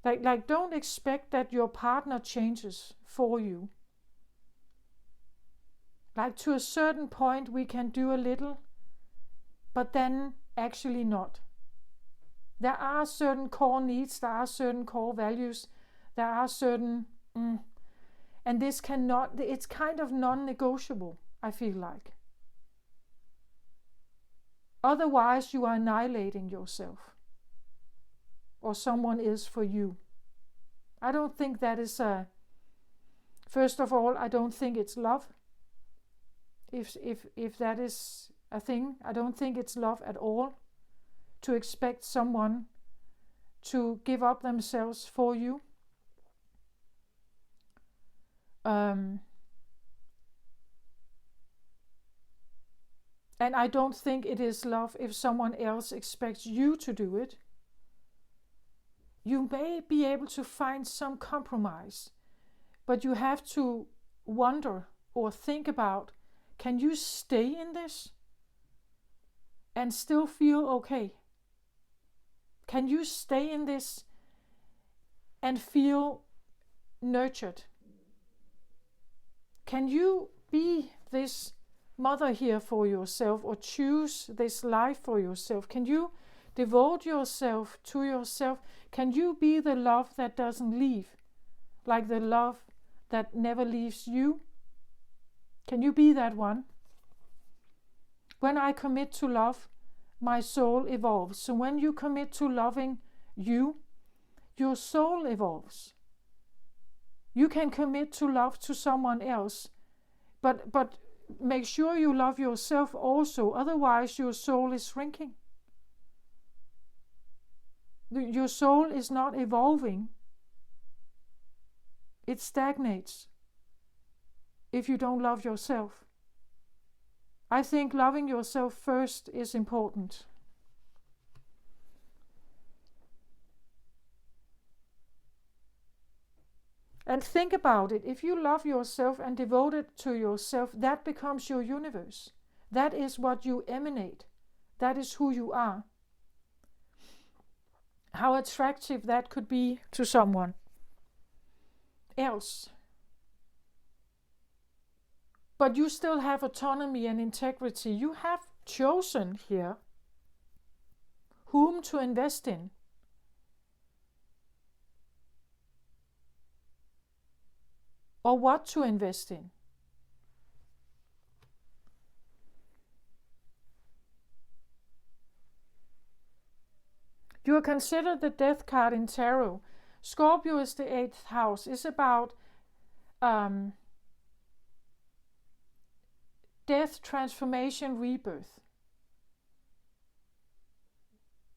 Like don't expect that your partner changes for you. Like to a certain point we can do a little, but then actually not. There are certain core needs, there are certain core values, there are certain and this it's kind of non-negotiable, I feel like. Otherwise you are annihilating yourself. Or someone is for you. I don't think that is first of all, I don't think it's love. If that is a thing, I don't think it's love at all to expect someone to give up themselves for you. And I don't think it is love if someone else expects you to do it. You may be able to find some compromise, but you have to wonder or think about, can you stay in this? and still feel okay? Can you stay in this and feel nurtured? Can you be this mother here for yourself, or choose this life for yourself? Can you devote yourself to yourself? Can you be the love that doesn't leave, like the love that never leaves you? Can you be that one? When I commit to love, my soul evolves. So when you commit to loving you, your soul evolves. You can commit to love to someone else, but make sure you love yourself also, otherwise your soul is shrinking. Your soul is not evolving. It stagnates if you don't love yourself. I think loving yourself first is important. And think about it. If you love yourself and devote it to yourself, that becomes your universe. That is what you emanate. That is who you are. How attractive that could be to someone else. But you still have autonomy and integrity. You have chosen here whom to invest in. Or what to invest in. You are considered the death card in tarot. Scorpio is the 8th house. It's about death, transformation, rebirth.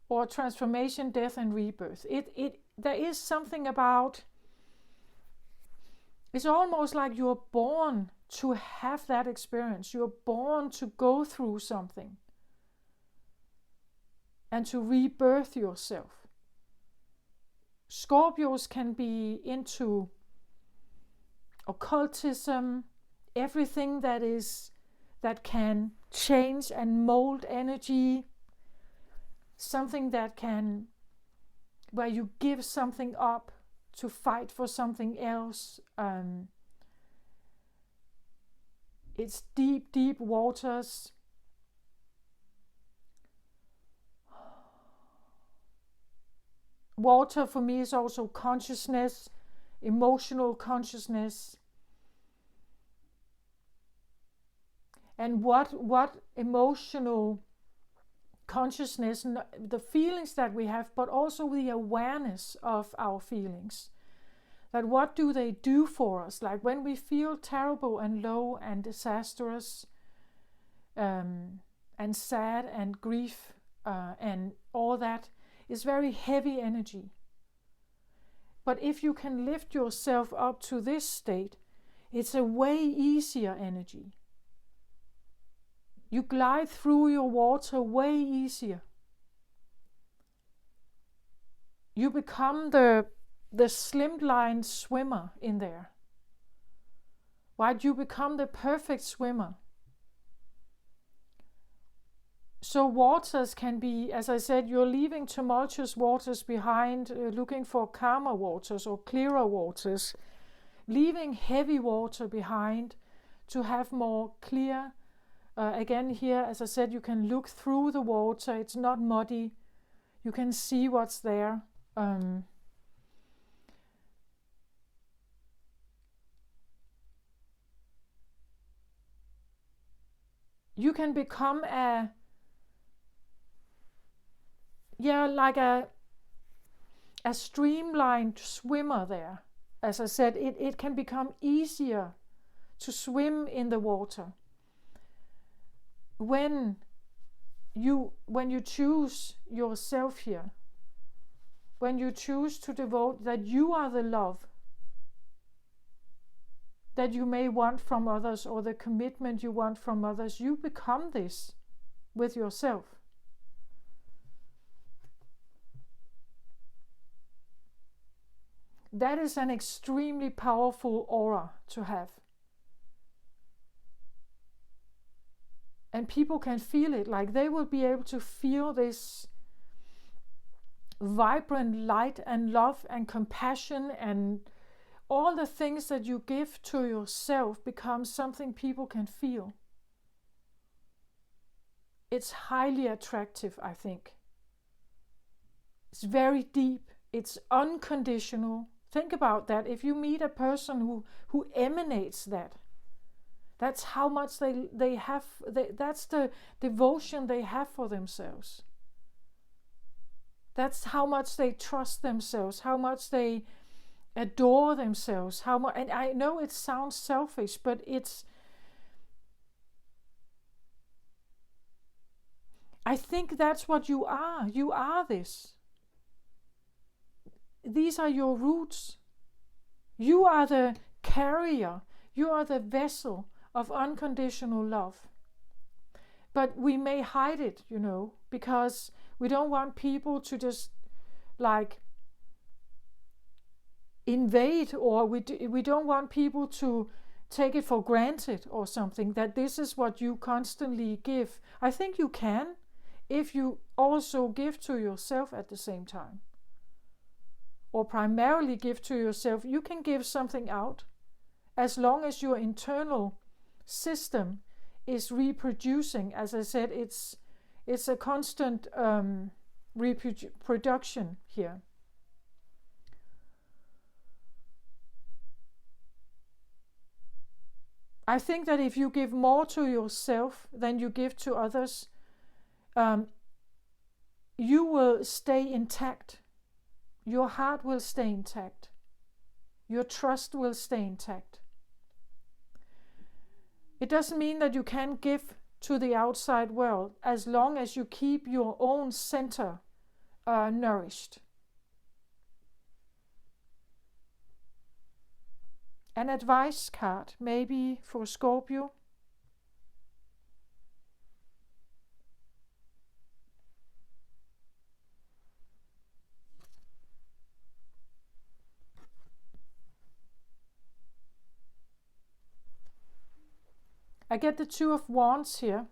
Or transformation, death, and rebirth. There is something about, it's almost like you're born to have that experience. You're born to go through something and to rebirth yourself. Scorpios can be into occultism, everything that can change and mold energy, something that can, where you give something up to fight for something else. It's deep, deep waters. Water for me is also consciousness, emotional consciousness. And what emotional consciousness, the feelings that we have, but also the awareness of our feelings. That what do they do for us? Like when we feel terrible and low and disastrous and sad and grief and all that is very heavy energy. But if you can lift yourself up to this state, it's a way easier energy. You glide through your water way easier. You become the slimline swimmer in there. Right? You become the perfect swimmer. So waters can be, as I said, you're leaving tumultuous waters behind, looking for calmer waters or clearer waters, leaving heavy water behind to have more clear. Again here, as I said, you can look through the water. It's not muddy. You can see what's there. You can become like a streamlined swimmer there. As I said, it can become easier to swim in the water when you choose yourself here, when you choose to devote that you are the love that you may want from others, or the commitment you want from others. You become this with yourself. That is an extremely powerful aura to have. And people can feel it, like they will be able to feel this vibrant light and love and compassion, and all the things that you give to yourself becomes something people can feel. It's highly attractive, I think. It's very deep. It's unconditional. Think about that. If you meet a person who emanates that, that's how much they have, that's the devotion they have for themselves. That's how much they trust themselves, how much they adore themselves, how much, and I know it sounds selfish, but I think that's what you are. You are this. These are your roots. You are the carrier. You are the vessel of unconditional love. But we may hide it, because we don't want people to just like invade, or we don't want people to take it for granted or something, that this is what you constantly give. I think you can, if you also give to yourself at the same time. Or primarily give to yourself. You can give something out as long as your internal system is reproducing. As I said, it's a constant reproduction here. I think that if you give more to yourself than you give to others, you will stay intact. Your heart will stay intact. Your trust will stay intact. It doesn't mean that you can't give to the outside world as long as you keep your own center nourished. An advice card, maybe for Scorpio. I get the Two of Wands here.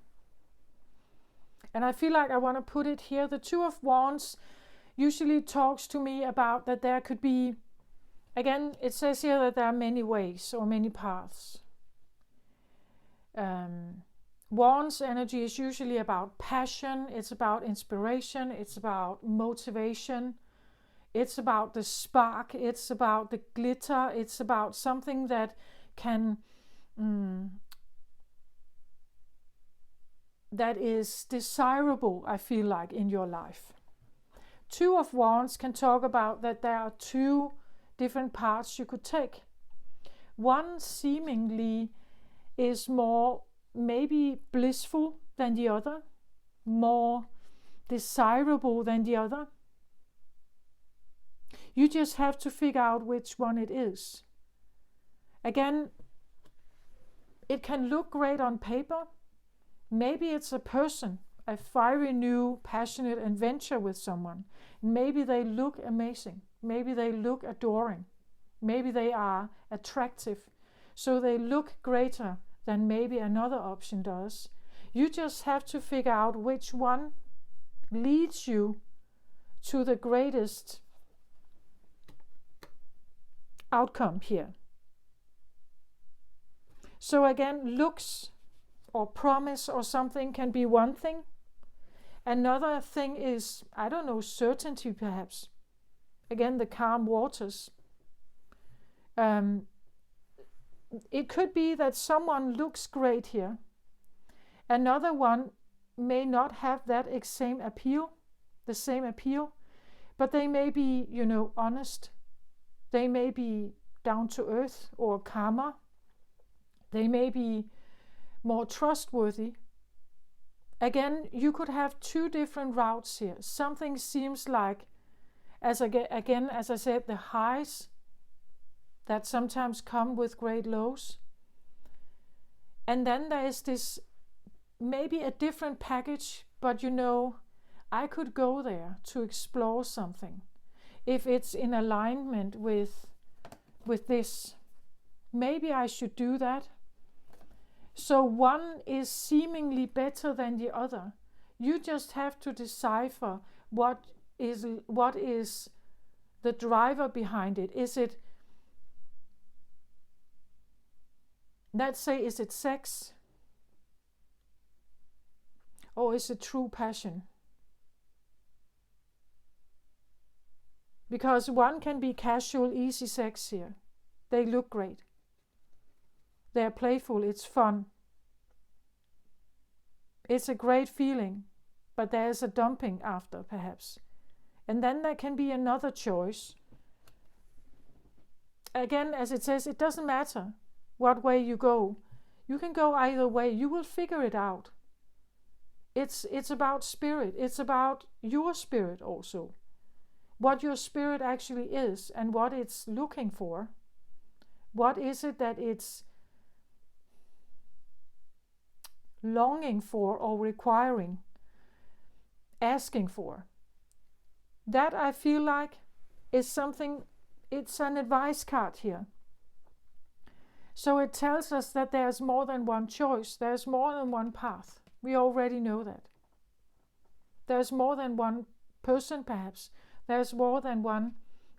And I feel like I want to put it here. The Two of Wands usually talks to me about that there could be, again, it says here that there are many ways or many paths. Wands energy is usually about passion. It's about inspiration. It's about motivation. It's about the spark. It's about the glitter. It's about something that can... that is desirable, I feel like, in your life. Two of Wands can talk about that there are two different paths you could take. One seemingly is more maybe blissful than the other, more desirable than the other. You just have to figure out which one it is. Again, it can look great on paper. Maybe it's a person, a fiery new passionate adventure with someone. Maybe they look amazing. Maybe they look adoring. Maybe they are attractive. So they look greater than maybe another option does. You just have to figure out which one leads you to the greatest outcome here. So again, looks or promise or something can be one thing. Another thing is, I don't know, certainty perhaps. Again, the calm waters. It could be that someone looks great here. Another one may not have that same appeal, but they may be, honest. They may be down to earth or calmer. They may be more trustworthy. Again, you could have two different routes here. Something seems like, as I said, the highs that sometimes come with great lows. And then there is this, maybe a different package, but I could go there to explore something. If it's in alignment with this, maybe I should do that. So one is seemingly better than the other. You just have to decipher what is the driver behind it. Is it, let's say, is it sex? Or is it true passion? Because one can be casual, easy sex here. They look great. They're playful, it's fun. It's a great feeling, but there's a dumping after, perhaps. And then there can be another choice. Again, as it says, it doesn't matter what way you go. You can go either way. You will figure it out. It's about spirit. It's about your spirit also. What your spirit actually is and what it's looking for. What is it that it's longing for or requiring, asking for? That, I feel like, is something, it's an advice card here. So it tells us that there's more than one choice, there's more than one path. We already know that. There's more than one person, perhaps. There's more than one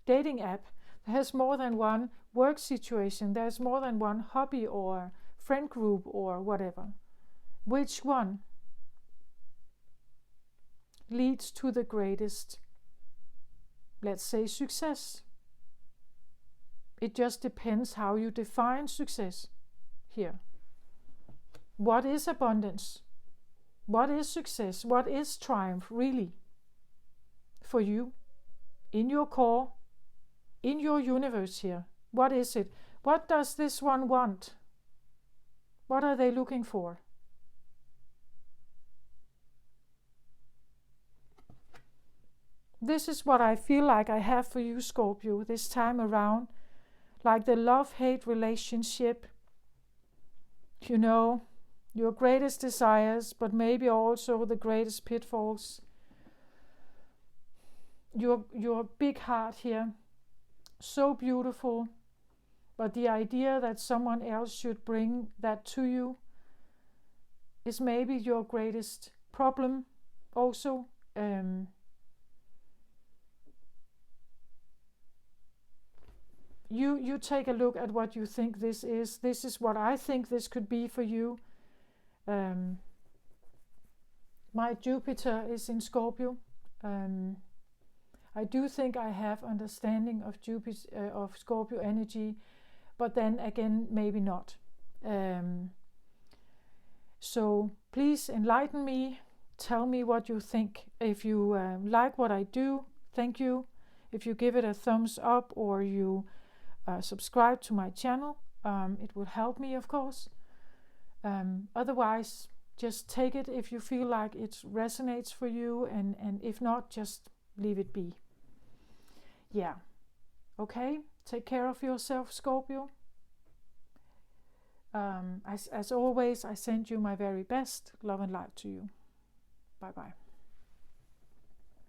dating app. There's more than one work situation. There's more than one hobby or friend group or whatever. Which one leads to the greatest, let's say, success? It just depends how you define success here. What is abundance? What is success? What is triumph really for you? In your core, in your universe here. What is it? What does this one want? What are they looking for? This is what I feel like I have for you, Scorpio, this time around. Like the love-hate relationship. You know, your greatest desires, but maybe also the greatest pitfalls. Your big heart here, so beautiful, but the idea that someone else should bring that to you is maybe your greatest problem also. You take a look at what you think this is. This is what I think this could be for you. My Jupiter is in Scorpio. I do think I have understanding of Jupiter, of Scorpio energy, but then again, maybe not. So please enlighten me. Tell me what you think. If you like what I do, thank you. If you give it a thumbs up or you subscribe to my channel, it will help me, of course. Otherwise, just take it if you feel like it resonates for you, and if not, just leave it be. Yeah. Okay. Take care of yourself, Scorpio. As always, I send you my very best. Love and light to you. Bye bye.